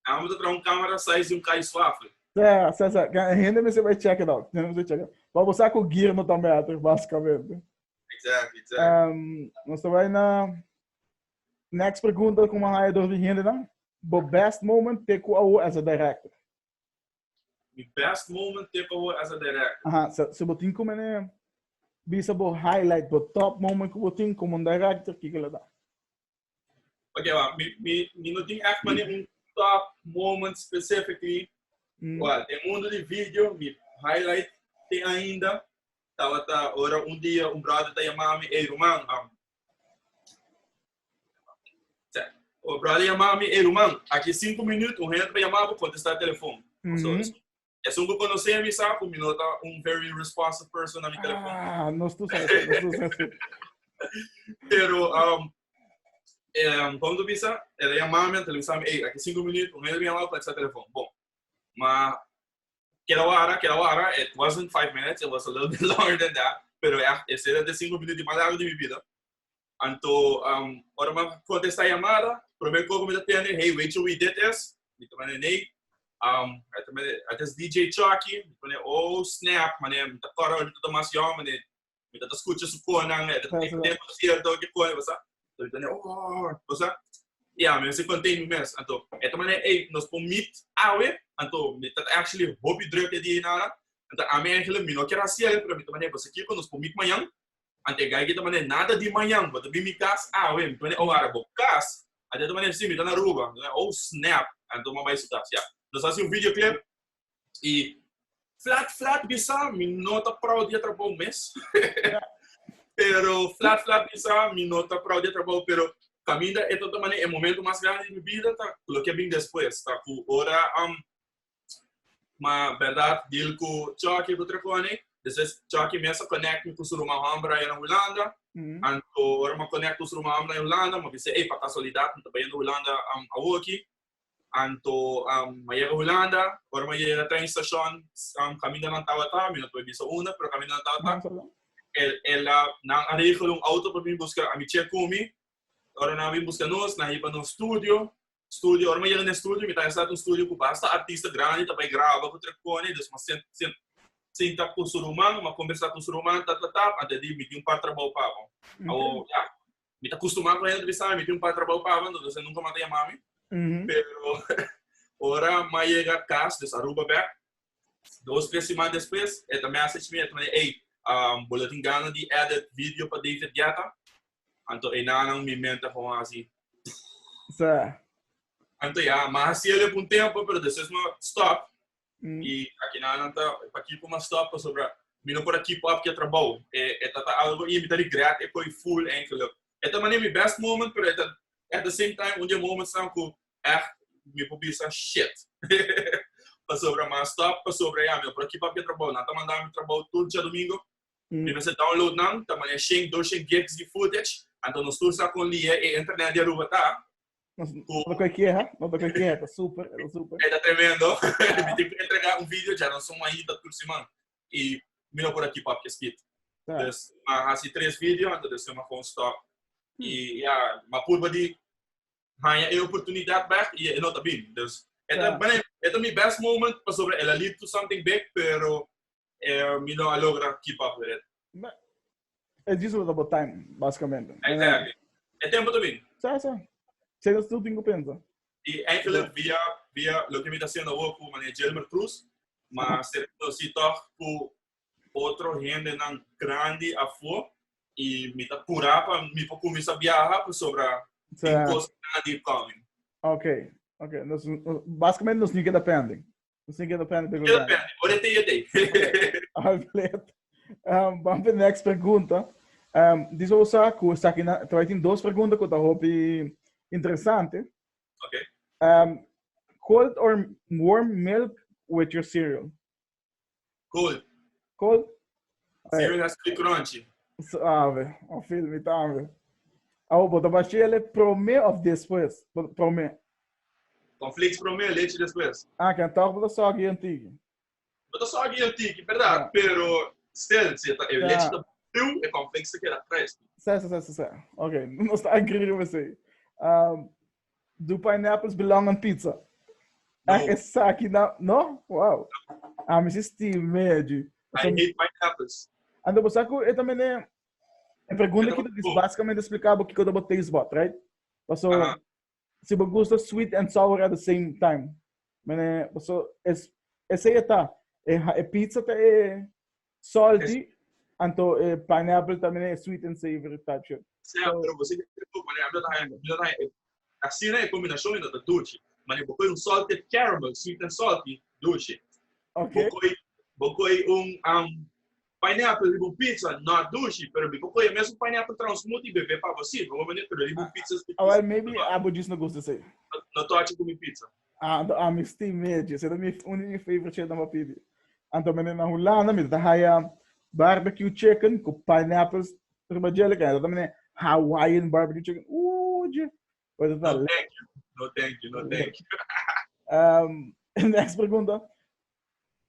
Speaker 2: Vamos trazer câmera size cai suave.
Speaker 1: Tá. Ainda você vai check it out. Para você com o gear no também, basicamente.
Speaker 2: Exactly.
Speaker 1: Nós vai na next pergunta como a raia do Rende, não? The best moment take away as a director.
Speaker 2: The best moment take away as a director.
Speaker 1: Aha, se botin como né, bisa bo highlight, bo top moment que botin como um director, que ele dá.
Speaker 2: Ok, me não tem um top moment specifically. Tem mundo de vídeo, me highlight tem ainda. Ora dia brother tá chamando me, irmão, o brother chamava-me, irmão, aqui 5 minutos, gente vai chamar para contestar o telefone. É só que conhecer me sabe, me nota very responsive person na minha telefone.
Speaker 1: Não estou certo.
Speaker 2: Pero, como tu pensa, ele chamava-me, ele sabe, aqui 5 minutos, gente vai chamar para contestar o telefone. Bom, mas aquela hora, it wasn't 5 minutes, it was a little bit longer than that, pero esse era de 5 minutos de mais largo de minha vida. Então, ora uma contestar a chamada, primeiro que eu me atende, hey, wait till we did this, me também nem, até DJ Chucky, me oh snap, mané, me tá fora de toda macio, mané, me tá escuta su conang, tem certo que coisa, você, então oh, você, me se contém mesmo, então, mané, hey, nós por meet, então, me tá actually hobby drug de nada, então, a minha aquele me não quer assim, pero me mané, você aqui quando nós por meet manhã ante gaya kita mana nada di manhã, but bimi kas awem, tu mana arabo kas, ada tu mana sim, tu na Aruba, oh snap, anto mamãe sudah siap. Nós fazemos videoclip e flat bisa, me nota proud de trabalho mês, pero flat bisa, me nota proud de trabalho, pero caminha é todo mana é momento mais grande de minha vida, tá? Coloquei bem depois, tá? Por hora mas verdade, deal com choque do telefone. Dus Chucky mensen connect com o Suruma Hambra na Holanda. En ora ma connect com o Suruma Hambra na Holanda, ma bisa pa casualidade não tá indo Holanda aqui. Anto ma chega Holanda, ora ma chega na train station, caminho na Tawata, minuto vai bisa una, pero caminho na Tawata. Ela nang arreglo auto para mim buscar a minha comi. Ora na vim buscar nós, na iba no estúdio, ora ma chega no estúdio, me tá no estúdio com basta artista grande, tá vai gravar com o telefone, dus ma sinta com o Surumang, uma conversar com o Surumang, até de me tem trabalho para ou me tá acostumado com ele, me tem trabalho para então você nunca matei a mami, pero ora mais chega casa de Aruba back, 2-3 semanas depois, também assiste me, também boletim gana de edit vídeo para David Diata, então não me menta com assim, então mas assim ele por tempo, pero depois não stop. E aqui na Ananta, aqui como stop sobre mino por aqui pop que trabalho tá algo e me tá ligado é foi full enkel também meu best moment pero at the same time onde moments são que me publica shit para sobre mais stop para sobre meu por aqui pop que trabalho não tá mandando trabalho todo dia domingo me você download não também é 2 gigs de footage então nós todos com ali internet de Aruba tá
Speaker 1: Não quer que é, não quer que é, tá super.
Speaker 2: Tá tremendo. Me tem que entregar vídeo já, não são uma ida por semana. E me por aqui para que escrito. Então, assim, 3 vídeos, então desse uma com stop. E uma curva de ganha a oportunidade back e não tá bem. Então, é o meu best moment para sobre ela lead to something big, pero me não logra keep up with it.
Speaker 1: É disso about time, basicamente.
Speaker 2: Exactly. É tempo também.
Speaker 1: Sim. Você tudo tem que pensar.
Speaker 2: E eigenlijk via lo que me está haciendo hoy con mané Gelmer Cruz, mas se toch por outro gente nan grande afo e me tá curar para me começar a viajar por sobre coisas de coming.
Speaker 1: Ok. Basicamente nos ninguém depende. Nos ninguém depende.
Speaker 2: Depende. Ora tem.
Speaker 1: Vamos para a next pergunta. Diz o Saco, está aqui tem 2 perguntas que eu estou interessante.
Speaker 2: Okay.
Speaker 1: Cold or warm milk with your cereal?
Speaker 2: Cold. Cereal has to be crunchy.
Speaker 1: Velho. O filme tá, velho. Bota baixar ele promê of depois. Promê.
Speaker 2: Conflitos promê, leite depois.
Speaker 1: Que então bota só aqui antigo.
Speaker 2: Bota só aqui antigo, verdade. Pero, still, se tá leite da frio, é conflicto que era fresco.
Speaker 1: Sim. Ok, não está incrível você. Do pineapples belong on pizza? Esaki no? Wow. Mas este médio.
Speaker 2: I hate pineapples.
Speaker 1: Então, você que também é pergunta que basicamente explicava o que eu botei spot, right? So, se você gosta sweet and sour at the same time. Mas essa aí tá. Pizza é salty, então pineapple também é sweet and savory type shit.
Speaker 2: Sim, mas você assim é a combinação da doce, mas bocoi salted caramel, sweet and salty, doce.
Speaker 1: Okay.
Speaker 2: Bocoi pineapple ribbon pizza, not doce, pero bocoi mesmo pineapple smoothie bebê para você, provavelmente pero ribbon pizza.
Speaker 1: Well, maybe abo disso não gosto de
Speaker 2: não tô achando comer pizza.
Speaker 1: Me estimate, essa é uma das favorite shit da minha pizza. Então, na Holanda, me dá barbecue chicken com pineapples, ribagelica, então também Hawaiian barbecue chicken.
Speaker 2: No, thank you.
Speaker 1: Next pergunta.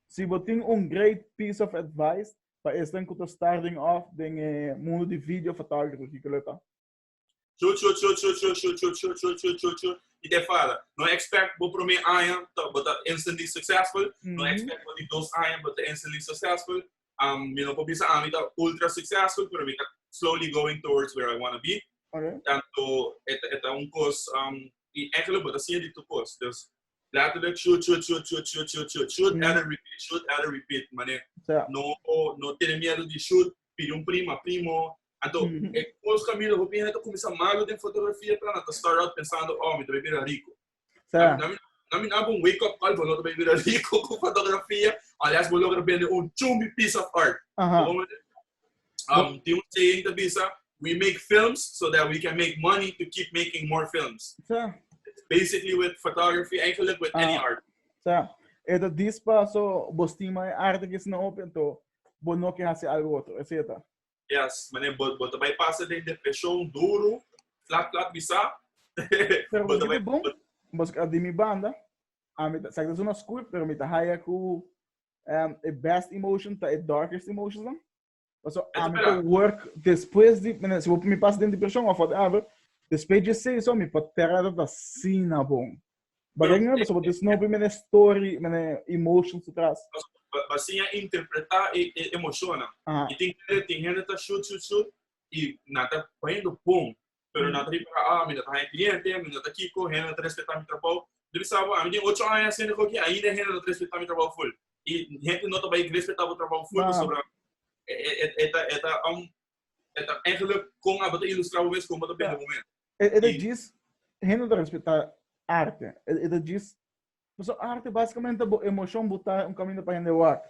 Speaker 1: Se você tem great piece of advice para este que está starting off no mundo de video photography, que ele tá?
Speaker 2: Shoot. E te fala, não expect vou para mim aia, but instantly successful. Não expect vou de 2 aia, but instantly successful. Me não pode pensar, me tá ultra successful, pero me tá slowly going towards where I want to be.
Speaker 1: Okay.
Speaker 2: Tanto é coisa e eigenlijk but assim é de tu coisa. Dus letterlijk shoot, and repeat, mané. No ter medo de shoot, pedir primo. Então, os caminhos eu penso que começar mal de fotografia para não start out pensando, me tô virar rico. Não wake up call, não tô virar rico com fotografia. Aliás, vou lograr vender chumbi piece of art. Tem saying da bisa, we make films so that we can make money to keep making more films. Basically with photography, eigenlijk with any art.
Speaker 1: Ito dispa so bostima arte que não open to bono que hace algo outro, etc.
Speaker 2: Yes, mané bota vai passa de depressão duro, flat bisa.
Speaker 1: Pero bota vai bom, mas a de mi banda, sabe das uma script, pero me tá haya ku a best emotion, tá a darkest emotion não. So work depois de, se eu me passa de depressão ou whatever, depois de ser isso me pode ter da cena bom. Bagay so but this no be story, emotions atrás.
Speaker 2: Assim interpretar e emociona. E tem gente tá shoot e nada fazendo bom, pero nada para me tá cliente, me tá aqui correndo, tá respeitar meu trabalho. Deve saber, a mim tem 8 anos sendo que ainda gente não respeitar meu trabalho full. E gente não tá vai respeitar o trabalho full sobre eigenlijk com a bota ilustrar o mesmo como tá bem no momento.
Speaker 1: Ele diz, gente não respeitar arte. Ele diz, arte basicamente é emoção botar caminho para gente work.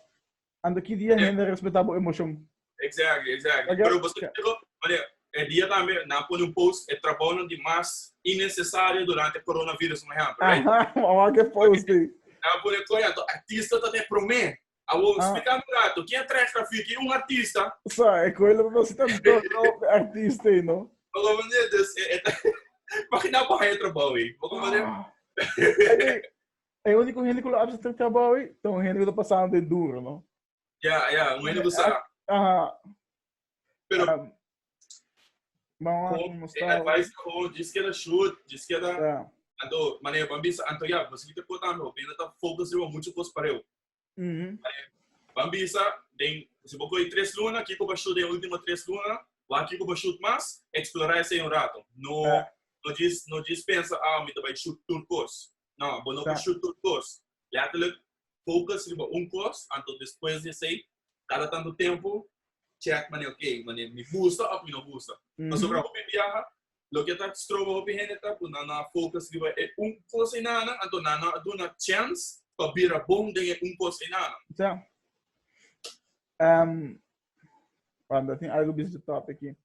Speaker 1: Ando que dia gente respeitar a emoção.
Speaker 2: Exactly. Pero você olha, dia também na põe post trabalho demais innecessário durante o coronavírus, por exemplo, right?
Speaker 1: Que post.
Speaker 2: Na põe coisa, artista tá tem promê. Vou explicar um gato. Quem é trece que um artista?
Speaker 1: É coisa você tá artista, não?
Speaker 2: Bakit napakaya trabaho eh? Baka
Speaker 1: É o único gente que eu abro de trabalho, então o gente que está passando de duro, não?
Speaker 2: yeah, ngayon gusto. Pero
Speaker 1: vamos
Speaker 2: advice ko, just get a shoot, just get a anto, maneira bambisa, anto ya, você que te potando, pena tá focus eu muito cos pareu. Bambisa, tem, se você foi 3 luna, aqui ko ba shoot a última 3 luna, o aqui ko ba shoot mais, explorar esse rato. No diz pensa, me vai shoot turcos. Não, bom não shoot turcos. Letterlijk focus riba course, anto depois de sei, cada tanto tempo check okay, me gusta ou me não gusta. Mas sobre a hobby viaja, lo que tá strobo hobby heneta, puna na focus riba course inana, anto nana aduna chance para bira bom de course inana.
Speaker 1: Então, quando tem algo busy topic aqui.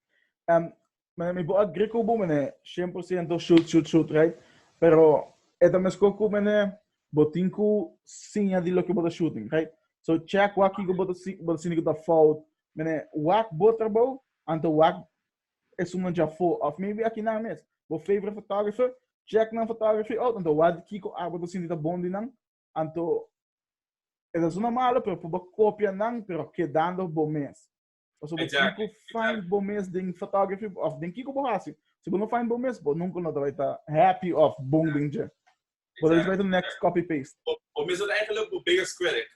Speaker 1: Mas me boa greco bom, né? 100% shoot, right? Pero esta me escolco, né? Botinco sim a dilo que bota shooting, right? So check o aqui que bota sim que tá fault. Né? O aqui bota bom, anto o aqui é uma já fault. Of maybe aqui na mes. O favorite photographer, check na photography out, anto o aqui que bota sim que tá bom de não, anto é uma mala, pero por cópia não, pero quedando bom mês. Ou seja, exactly. Find bom mês de photography, of den kiko borrasse. Se você não find bom mês, nunca não vai estar happy of bom dinge. But it's vai to next copy paste.
Speaker 2: O mesmo é aquele o biggest critic.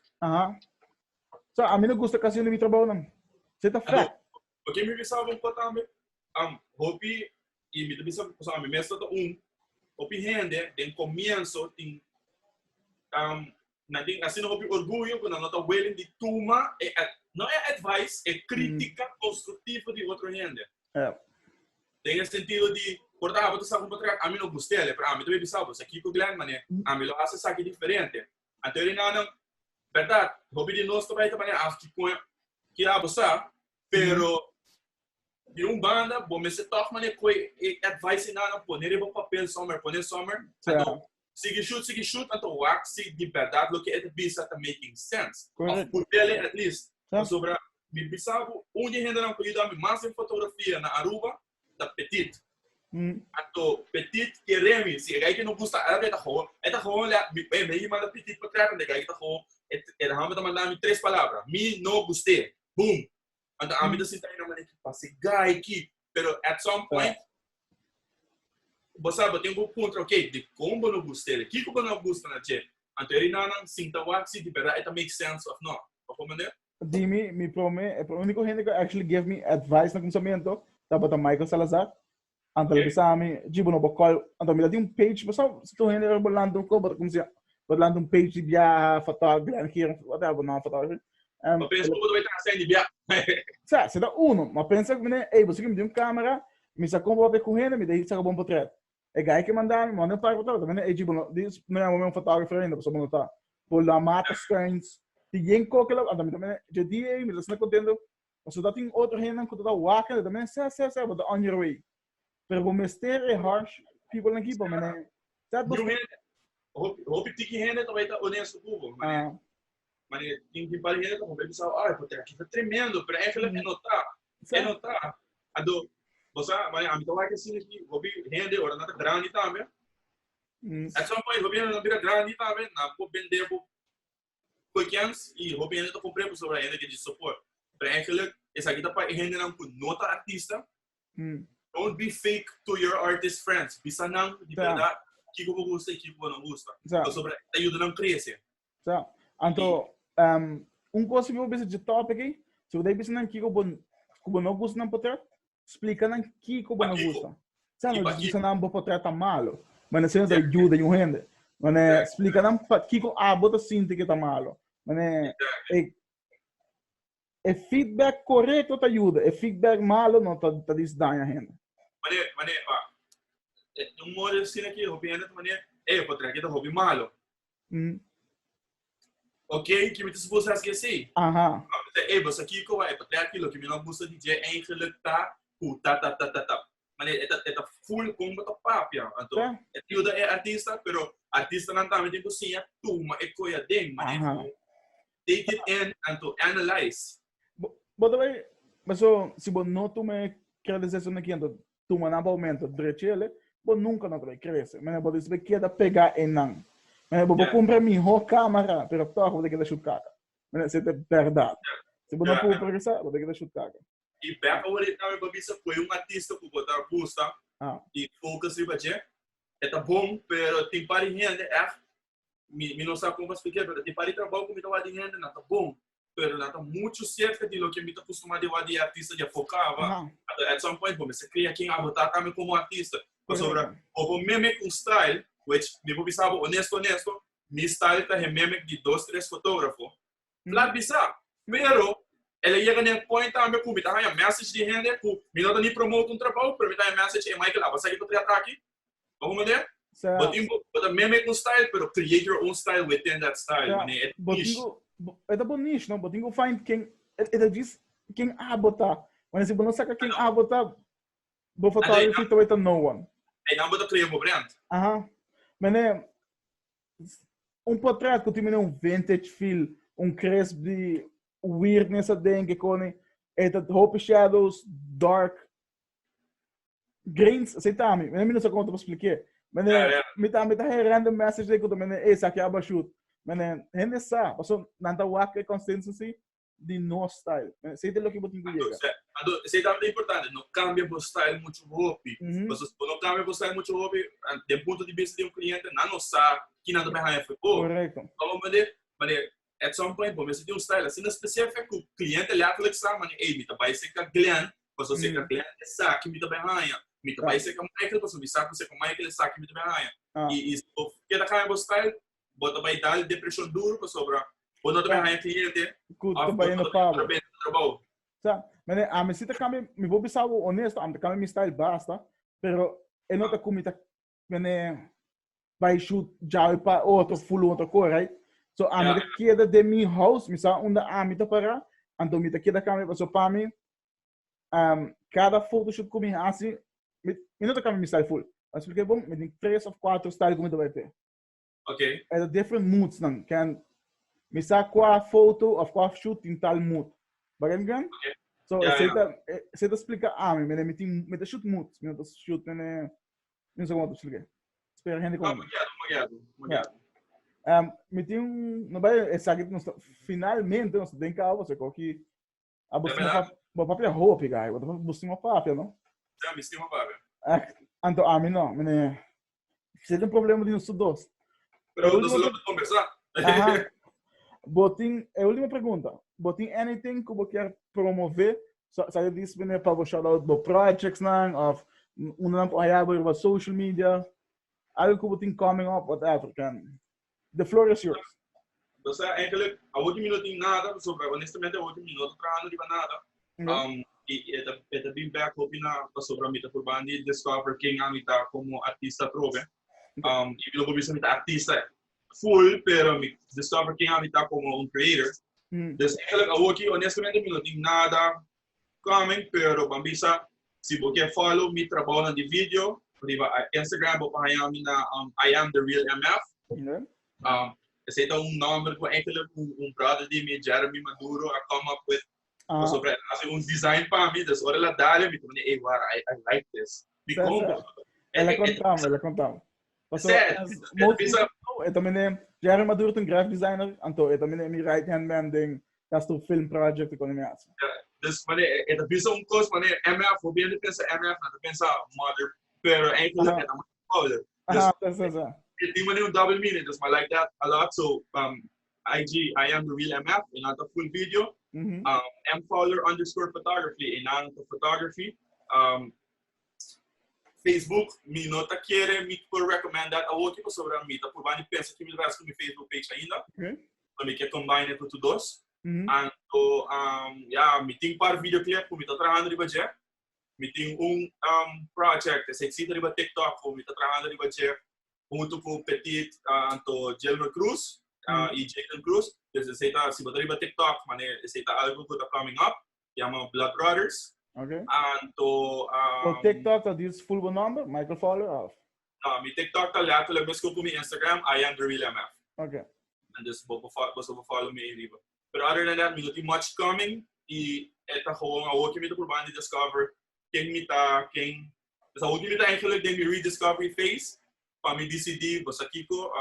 Speaker 1: So a mim não gosta kasi no trabalho não. Você tá fat.
Speaker 2: Porque me pensava também, hobby e me pensava que a minha mesa hobby rende, tem começo, tem nating assim hobby orgulho quando não tá willing de tomar não é advice, é crítica construtiva de outro rende. Tem esse sentido de portar você sabe como a mim não gostei, para mim também pensava, isso aqui com o Glenn, mané, a mim lo hace saque diferente. Então ele não, verdade, hobby de nós também acho que você, pero de banda, bom, mas se toca mané coi advice não poner em papel poner summer, então sigue shoot, então o axi de verdade lo que é bisa tá making sense. Por ele at least, sobre me pensava onde ainda não cuidar mais em fotografia na Aruba da petit. Então petit que remi, se aí que não gosta, é gewoon lá, me manda petit para trás, né, aí tá gewoon, ele rama tá mandando 3 palavras, me não gostei, boom. Então a mim da sinta ainda maneira que passe guy aqui, pero at some point você tem um ponto, ok, de como não gostei, que como não gosta na gente, então ele não sinta o axi de verdade, it makes sense of no, como né?
Speaker 1: Dimi, me promete, o único gente que actually gave me advice no começamento, tava o Michael Salazar. Anto ele sabe, tipo no bocol, anto me dá page, mas só se tu rende bolando um copo, como se bolando page de via fotógrafo, aqui, whatever, não fotógrafo.
Speaker 2: Eu penso que vai estar sendo via.
Speaker 1: Você dá mas pensa que né, você que me deu câmera, me sacou um papel correndo, me deu sacou bom portrait. É gai que mandar, manda para fotógrafo, também é tipo, não é o meu fotógrafo ainda, pessoal não tá. Por lá mata screens. Tem qualquer lugar, também já dia, me está contendo. Você dá tem outro renda que tu dá waka, também but on your way. Pero o mestre é harsh, people aqui, mas né.
Speaker 2: Hope que renda também tá honesto com mas tem que para renda também pessoal, pô, aqui tá tremendo, para é que ele notar. Ado, você, mas a mim tá que assim aqui, hope renda, ora nada grande também. At some point, hope não vira grande também, na pô vender pequenos e hope ainda tô comprando sobre ainda que de suporte. Para é que ele essa aqui tá para renda não com nota artista. Don't be fake to your artist friends. Bisa nang de verdade que eu gosto e que eu não gosto. Sobre ajuda não crescer.
Speaker 1: Então, coisa que eu penso de top aqui, se você pensa nang que eu não gosto não portrait, explica nang que eu não gosto. Sabe, não diz não vou portrait tá malo, mas não sei ajuda e rende. Mas explica nang que eu bota sinta que tá malo. Mas é feedback correto te ajuda, é feedback malo não tá desdanha a gente.
Speaker 2: Mané, um modo assim aqui, hobby ainda mané, pode aqui tá hobby malo. Ok, que me disposto a esquecer. Você aqui que vai para aquilo que me não gosta de dizer eigenlijk tá, mané, tá full como tá papia. Então, ajuda é artista, pero artista não também tem cozinha, tuma é coisa deng, mané. Take it in and to analyze.
Speaker 1: Mas se você não toma realização aqui, então toma na aumento trece, bo nunca não vai crescer. Mas bo desbe queda pegar enang. Mas bo compra minha câmera, pero toca bo queda shoot caca. Mas é verdade. Se bo não pode progressar, bo queda shoot caca.
Speaker 2: E back away na babisa foi artista que botar busta e focus riba je. É bom, pero tem pari gente me não sabe como explicar, pero tem pari trabalho com me tava de gente não tá bom. Pero não tá muito certo de lo que me tá acostumado de artista de focava. At some point, você cria quem abotar também como artista. Sobre o meme com style, which me vou pensar honesto, mi style tá meme de 2, 3 fotógrafos. Lá bisa, pero ele chega num point também com me tá a message de gente com me não tá nem promote trabalho, para me tá a message é Michael, você aqui para ataque. Vamos ver? But a meme com style, pero create your own style within that style.
Speaker 1: É da niche, não? Botinho find quem ele diz quem botar. Mas se você não saca quem botar, vou photography to it no one.
Speaker 2: É não botar criar brand.
Speaker 1: Mas portrait que tem vintage feel, crisp de weirdness denke com hope shadows, dark grains, sei tá, mas não sei como eu expliquei. Mas me tá random message de que também esse aqui shoot. Mas gente sabe, passou nada waka consistency de no style. Sei de lo que botinho chega.
Speaker 2: Sei também importante, não cambia o style muito hobby. Mas se não cambia o style muito hobby, do ponto de vista de cliente, não sabe que nada mais é
Speaker 1: correto.
Speaker 2: Mas at some point, você tem style assim específico, o cliente letterlijk sabe, mas me tá vai ser que Glenn, você ser que Glenn Esaki me tá bem me tá vai ser que Michael, você sabe que Michael Esaki me tá bem e se que da cambia o style bota vai dar depressão duro sobre o não também cliente
Speaker 1: também no
Speaker 2: trabalho
Speaker 1: sabe mas a me cita cambia me vou pensar honesto a me cambia meu style basta pero eu não tá comita vai shoot já para outro full outra cor right so a me queda de mi house me sa unda a me tá para então me tá queda cambia so para mim cada photoshoot comigo assim me não tá cambia meu style full mas porque bom me tem 3 ou 4 style como vai ter.
Speaker 2: Okay.
Speaker 1: É different moods não, can me sa qua foto of qua shoot in tal mood. Bagay gan?
Speaker 2: Okay.
Speaker 1: So se te explica me tem shoot moods, me te shoot não sei como te explicar. Espera gente como.
Speaker 2: Obrigado.
Speaker 1: Me tem não vai Esaki finalmente nós tem cá você coloque a buscar uma papel roupa, guy. Você busca uma papel, não?
Speaker 2: Já me estima papel.
Speaker 1: Então não, se tem problema de nós dois.
Speaker 2: Pero nós vamos conversar.
Speaker 1: Botin, a última pergunta. Botin anything que você quer promover? Sabe disso para você shout out do projects não, of para social media, algo que botin coming up, whatever. The floor is yours.
Speaker 2: Então, eigenlijk, a última minuto em nada, honestamente, a última minuto trabalhando de nada. E é bem back opina sobre a mita por bandi discover quem a mita como artista trove. E eu vou ver se a artista full, pero me discover quem a mita como creator. Então, eigenlijk, aqui, honestamente, não tem nada coming, pero bambisa, se você follow me trabalho de vídeo, riba Instagram, vou para I am the real MF. Esse é nome que eigenlijk brother de me, Jeremy Maduro, a come up with sobre design para mim, das horas lá dá, me também, hey, wow, I like this.
Speaker 1: Ela contava. Eu também Jeremy Maduro tem graphic designer, então eu também me right hand man ding, das do film project com ele assim.
Speaker 2: Dus wanneer het is zo'n kost wanneer MF probeer de pensa MF na de pensa mother pero eigenlijk het moet Fowler. Dus die manier double meaning, dus I like that a lot. So IG I am the real MF in a full video. M Fowler _ photography in a photography. Facebook me nota quiere me por recommend that a outro sobre a mita por bani pensa que me vai com meu Facebook page ainda. Para me que combine tudo dois. Então, me tem par videoclip que me está trabalhando de budget. Me tem project, esse existe de TikTok, que me está trabalhando de budget. Junto com o Petit, então, Jelmer Cruz e Jaden Cruz. Então, se você está TikTok, esse é algo que está coming up. Chama Blood Brothers. Então,
Speaker 1: o TikTok está diz full number, Michael Fowler off.
Speaker 2: Não, meu TikTok está lá, eu mesmo com meu Instagram, I am the real MF.
Speaker 1: Okay.
Speaker 2: And just follow me in But other than that, não tem much coming. E esta gewoon a outra me por band discover quem me tá, quem Dus hoe die eigenlijk de rediscovery phase, para me decidir, basta Kiko,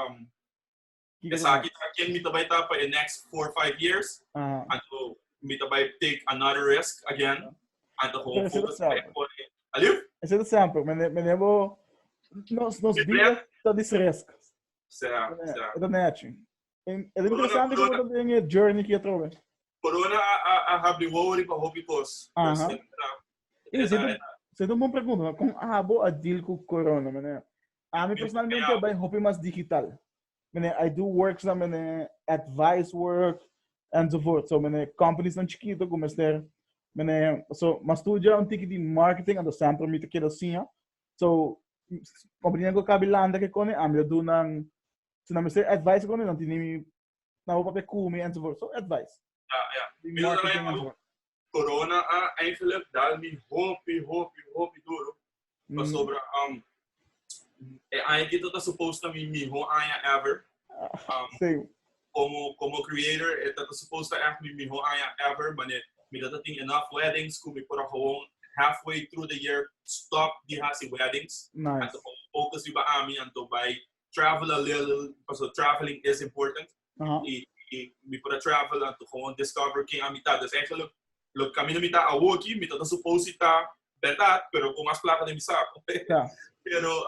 Speaker 2: Esaki can me tabay pa in next 4 or 5 years, and to me tabay take another risk again, and to home focus pa po. Aliu?
Speaker 1: Esse é o sample, mas eu nos vida tá desse risk.
Speaker 2: Será.
Speaker 1: É da net. É interessante que eu tô tendo journey que eu trouxe.
Speaker 2: Corona a have the worry para hope cos.
Speaker 1: Você não me pergunta, como a deal com corona, né? A mim personalmente eu bem hope mais digital. I do works na advice work and so forth. So companies não chiquito como este, so mas tu já tique de marketing ando sempre me te assim, so companhia ko kabilanda que kone am do nang so na me advice ko não tinha na o papel come and so forth. So advice.
Speaker 2: Ja. Corona eigenlijk daar me hope duro. Mas sobre eigenlijk dat supposed to me ho ever. Como creator, dat supposed to echt me ho ever, maar me dat ting enough weddings, kom ik voor gewoon halfway through the year stop die hasi weddings.
Speaker 1: Nice.
Speaker 2: And to focus you ba ami and to by travel a little, because traveling is important. Me para travel and to gewoon discover king amita. Dus eigenlijk lo camino mita a woki, mita dat supposed ita verdad, pero com mais placa de misa. Pero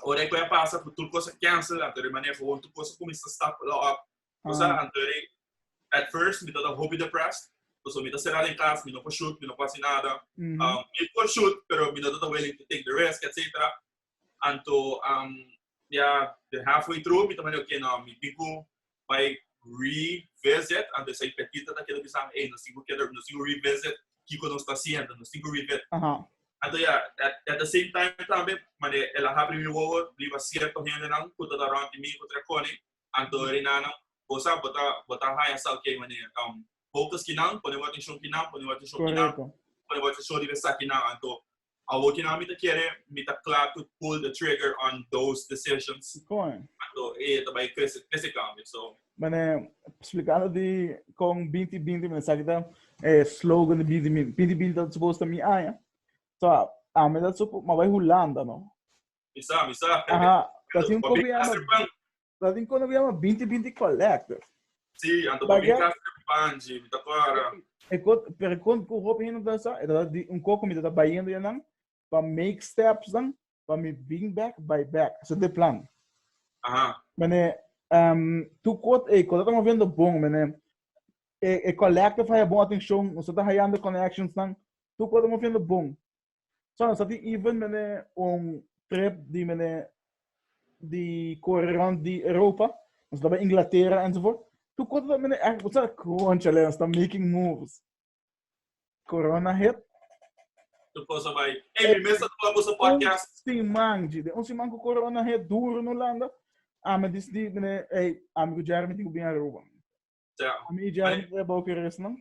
Speaker 2: ora que passa por tudo coisa cancel, então de maneira como tudo coisa começa a stop up. Coisa então at first me toda hobby depressed. So me será em casa, me não posso shoot, me não faço nada. Me posso shoot, pero me não tô willing to take the risk, etc. Então the halfway through me também okay não, me pico vai revisit, and sei petita daquela visão, ei, nós temos revisit que que nós está fazendo, nós temos revisit. Então at the same time também, mas ela abre meu olho, liva certo gente não, puta da rante me contra cone, então ela não, cosa botar high essa okay, mas focus que não, pode botar atenção que não, pode botar atenção de Esaki não, então a o que não me quer me tá claro to pull the trigger on those decisions. Então também cresce cambio, so.
Speaker 1: Mas explicando de com 2020, mas sabe slogan de 2020 tá suposto me so mas that's mas vai rolando, não?
Speaker 2: Misa.
Speaker 1: Assim como viemos 2020 collector.
Speaker 2: Sim, então vai ficar banji, tá claro.
Speaker 1: Pero quando o roupa ainda dança, pouco me tá baiando já não, para make steps não, para me bring back by back. Esse é o plano. Mas tu quando estamos vendo bom, mas collector faz boa atenção, você tá haiando connections não, tu quando estamos vendo bom. So, nós temos even trip de correr de Europa, nós estamos Inglaterra enzovoort. Tu quando echt wat is crunch alleen, nós estamos making moves. Corona hit.
Speaker 2: Tu posso vai. Ei, me mesa tu posso podcast.
Speaker 1: Ons man com corona hit duro no landa. Mas dis die amigo Jeremy tem que vir a Aruba. Amigo Jeremy é bom que resta não?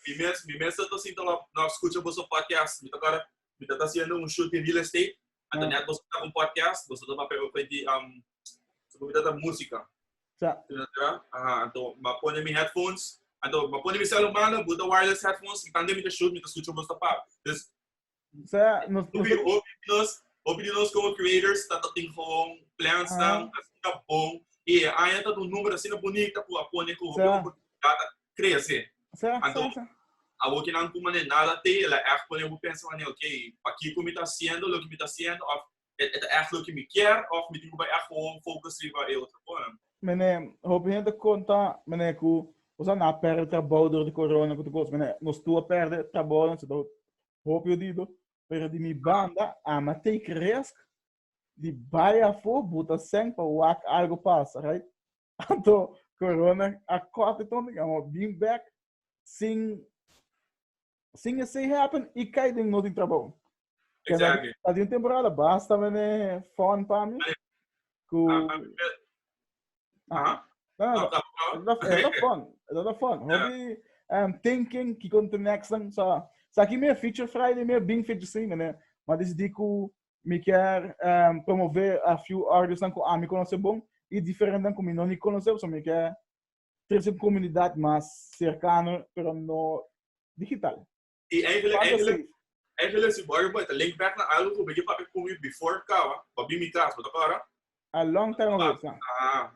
Speaker 2: Me mesa tu sinto lá, nós escuta o podcast, me agora me tá fazendo shoot em real estate. Então net você tá com podcast, você tá para de sobre da música. Então me põe minha headphones, então me põe meu celular, bota wireless headphones, e também me shoot, me escuta o nosso papo. Dus nós como creators, tá tem com plans não, tá bom. E aí tá um número assim bonito para pôr com data crescer. Então a o que não como nada tem, ela é quando eu penso ok, aqui como está sendo, o que me está sendo, é o que me quer, ou me tenho que gewoon focus em outra coisa.
Speaker 1: Mas hoop je de conta, mas que você não perde trabalho door de corona, que coisa, mas nós tu perde trabalho, então hoop je dido, perde minha banda, mas take risk, de baia for, bota sempre para algo passa, right? Então corona a corta então, being back, sim assim happen e cai de novo em trabalho.
Speaker 2: Exactly.
Speaker 1: A de temporada basta mas fun para mim. That's fun. Hobby thinking que conta next thing so aqui minha feature Friday minha bem feature sim, né? Mas decidi que me quer promover a few artists que a me conhece bom e diferente como não me conhece, só me quer ter essa comunidade mais cercana, pero no digital.
Speaker 2: E eigenlijk Eigenlijk si boy boy, link back na algo ko bigyan pa kung before ka, pabi mi class, but agora.
Speaker 1: A long time ago, sa.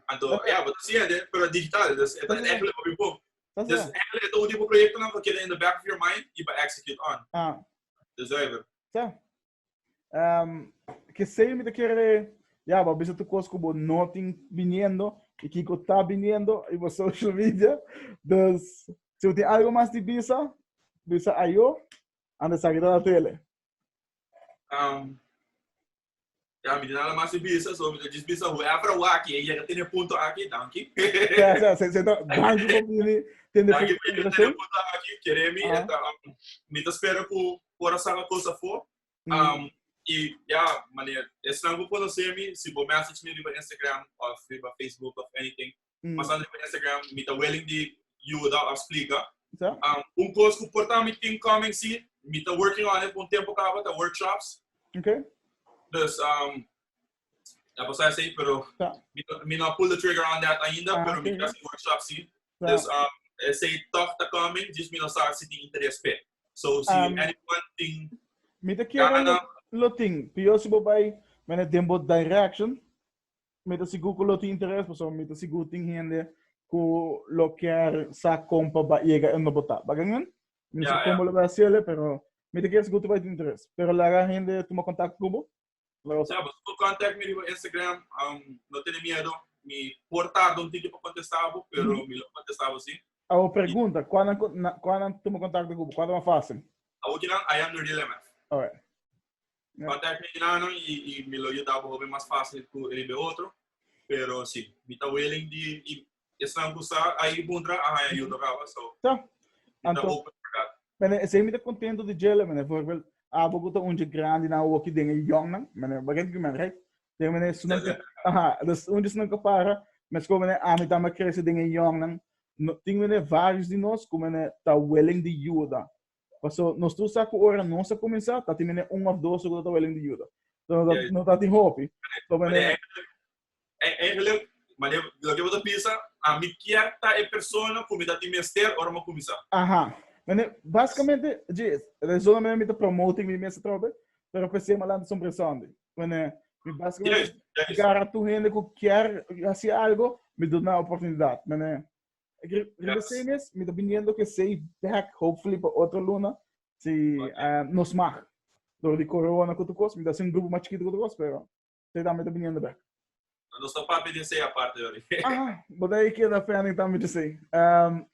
Speaker 2: Ando, yeah, but sim, pero digital, dus het eigenlijk pabi po. Dus eigenlijk het oude project na que in the back of your mind, iba execute on. Dus even.
Speaker 1: Sa. Que sei me te querer, ya, ba bisa tu coisa como nothing viniendo, e Kiko tá viniendo, e por social media, dus se eu tenho algo mais de bisa aí eu, anda saindo da tele.
Speaker 2: Ja, mi dinala mas bisa, so mi just bisa whoever waki, e já tem ponto aqui, danke.
Speaker 1: Você tá danke por mim, tem
Speaker 2: danke por ter ponto aqui, queremi, mi te espero por essa coisa for. E ja, meneer, is nou goed voor me, se você message me via Instagram of via Facebook of anything, mas ande via Instagram, me tá willing de ajuda explica. Coisa que comportamento tem coming see, me tá working on it tempo acaba, tá workshops.
Speaker 1: Okay.
Speaker 2: Dus ja, posso dizer, pero me não pull the trigger on that ainda, pero me quer workshops sim. Dus say talk tá coming, just me não sabe se tem interesse. So se anyone thing
Speaker 1: me tá querendo loting, pio se bobai, mene tempo direction, me tá seguro loting interesse, porque me tá seguro tem gente que lo quer sa compa ba llega en no botar. Bagangan? Me sei como lo vai hacer, pero me tá querendo seguro vai ter interesse. Pero la gente toma contato com
Speaker 2: ja, você contact me no Instagram, não tenho medo, me portar de tipo para contestar, pero me lo contestava sim.
Speaker 1: A pergunta, quando toma contato com quando é fácil?
Speaker 2: A última, I am the dilemma.
Speaker 1: Alright.
Speaker 2: Contact me não e me lo ajudava bem mais fácil que ele outro, pero sim, me tá willing de estão gostar aí bundra a ajuda para so.
Speaker 1: Tá. Então, mas se me tá contento de gel, mas por exemplo, boguta onde grande na o que tem young não, mas bagay que man right? Tem mas sunang das onde sunang para, mas como né a me tá mais crescer tem young não, tem né vários de nós como né tá willing de ajuda. Passo nós tu saco hora nossa começar, tá tem né ou dois que tá willing de ajuda. Então não tá tem hope. Então né
Speaker 2: mas o que eu pensa, a me quer tá é pessoa como dá tem mestre hora uma começar.
Speaker 1: Mas basicamente, resolve me promoting me mesmo trabalho, pero pensei malando sobre sonde. Mas basicamente, cara tu gente que quer fazer algo, me dá uma oportunidade. Mas recentemente, me tá vindo que sei back, hopefully para outra luna, se nos mag. Door die corona que tu cos, me dá um grupo mais chiquito que tu cos, pero sei também tá vindo back.
Speaker 2: Não estou para pedir sei a parte ali.
Speaker 1: Mas daí que da fé então me disse.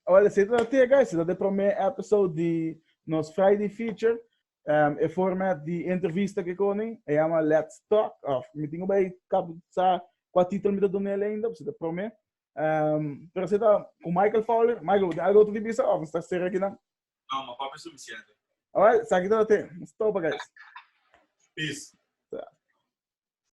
Speaker 1: Olha, se tu até guys, se da primeiro episode de nos Friday feature, é formato de entrevista que conem, é uma Let's Talk. Me tenho bem captar qual título me dá do nele ainda, se da primeiro. Pero se tá com Michael Fowler, Michael, tem algo outro de bisa ou está ser aqui não?
Speaker 2: Não, mas papo é suficiente.
Speaker 1: Olha, sabe que até. Stop guys.
Speaker 2: Peace.